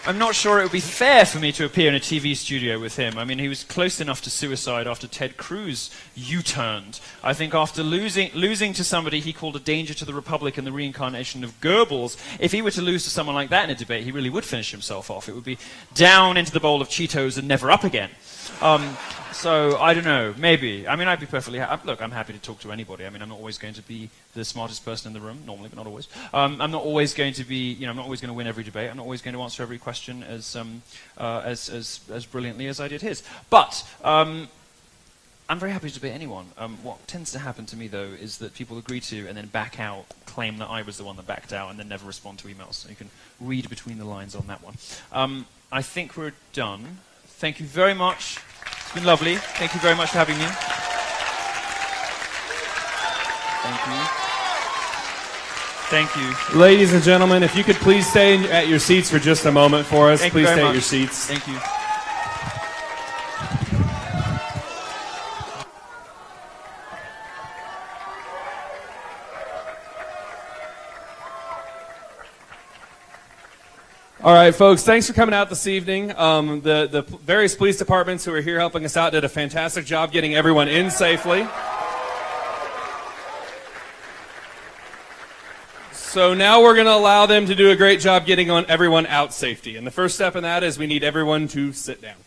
I'm not sure it would be fair for me to appear in a TV studio with him. I mean, he was close enough to suicide after Ted Cruz U-turned. I think after losing to somebody he called a danger to the Republic and the reincarnation of Goebbels, if he were to lose to someone like that in a debate, he really would finish himself off. It would be down into the bowl of Cheetos and never up again. So, I don't know, maybe. I mean, I'd be perfectly look, I'm happy to talk to anybody. I mean, I'm not always going to be the smartest person in the room, normally, but not always. I'm not always going to be, I'm not always going to win every debate. I'm not always going to answer every question as brilliantly as I did his. But, I'm very happy to debate anyone. What tends to happen to me, though, is that people agree to and then back out, claim that I was the one that backed out, and then never respond to emails. So you can read between the lines on that one. I think we're done. Thank you very much. It's been lovely. Thank you very much for having me. Thank you. Ladies and gentlemen, if you could please stay at your seats for just a moment for us. Please stay at your seats. Thank you. All right, folks, thanks for coming out this evening. The various police departments who are here helping us out did a fantastic job getting everyone in safely. So now we're going to allow them to do a great job getting everyone out safety. And the first step in that is we need everyone to sit down.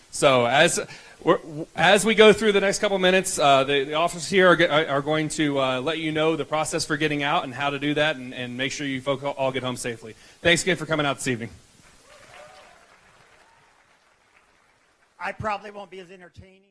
So as we go through the next couple minutes, the officers here are going to let you know the process for getting out and how to do that, and make sure you folks all get home safely. Thanks again for coming out this evening. I probably won't be as entertaining.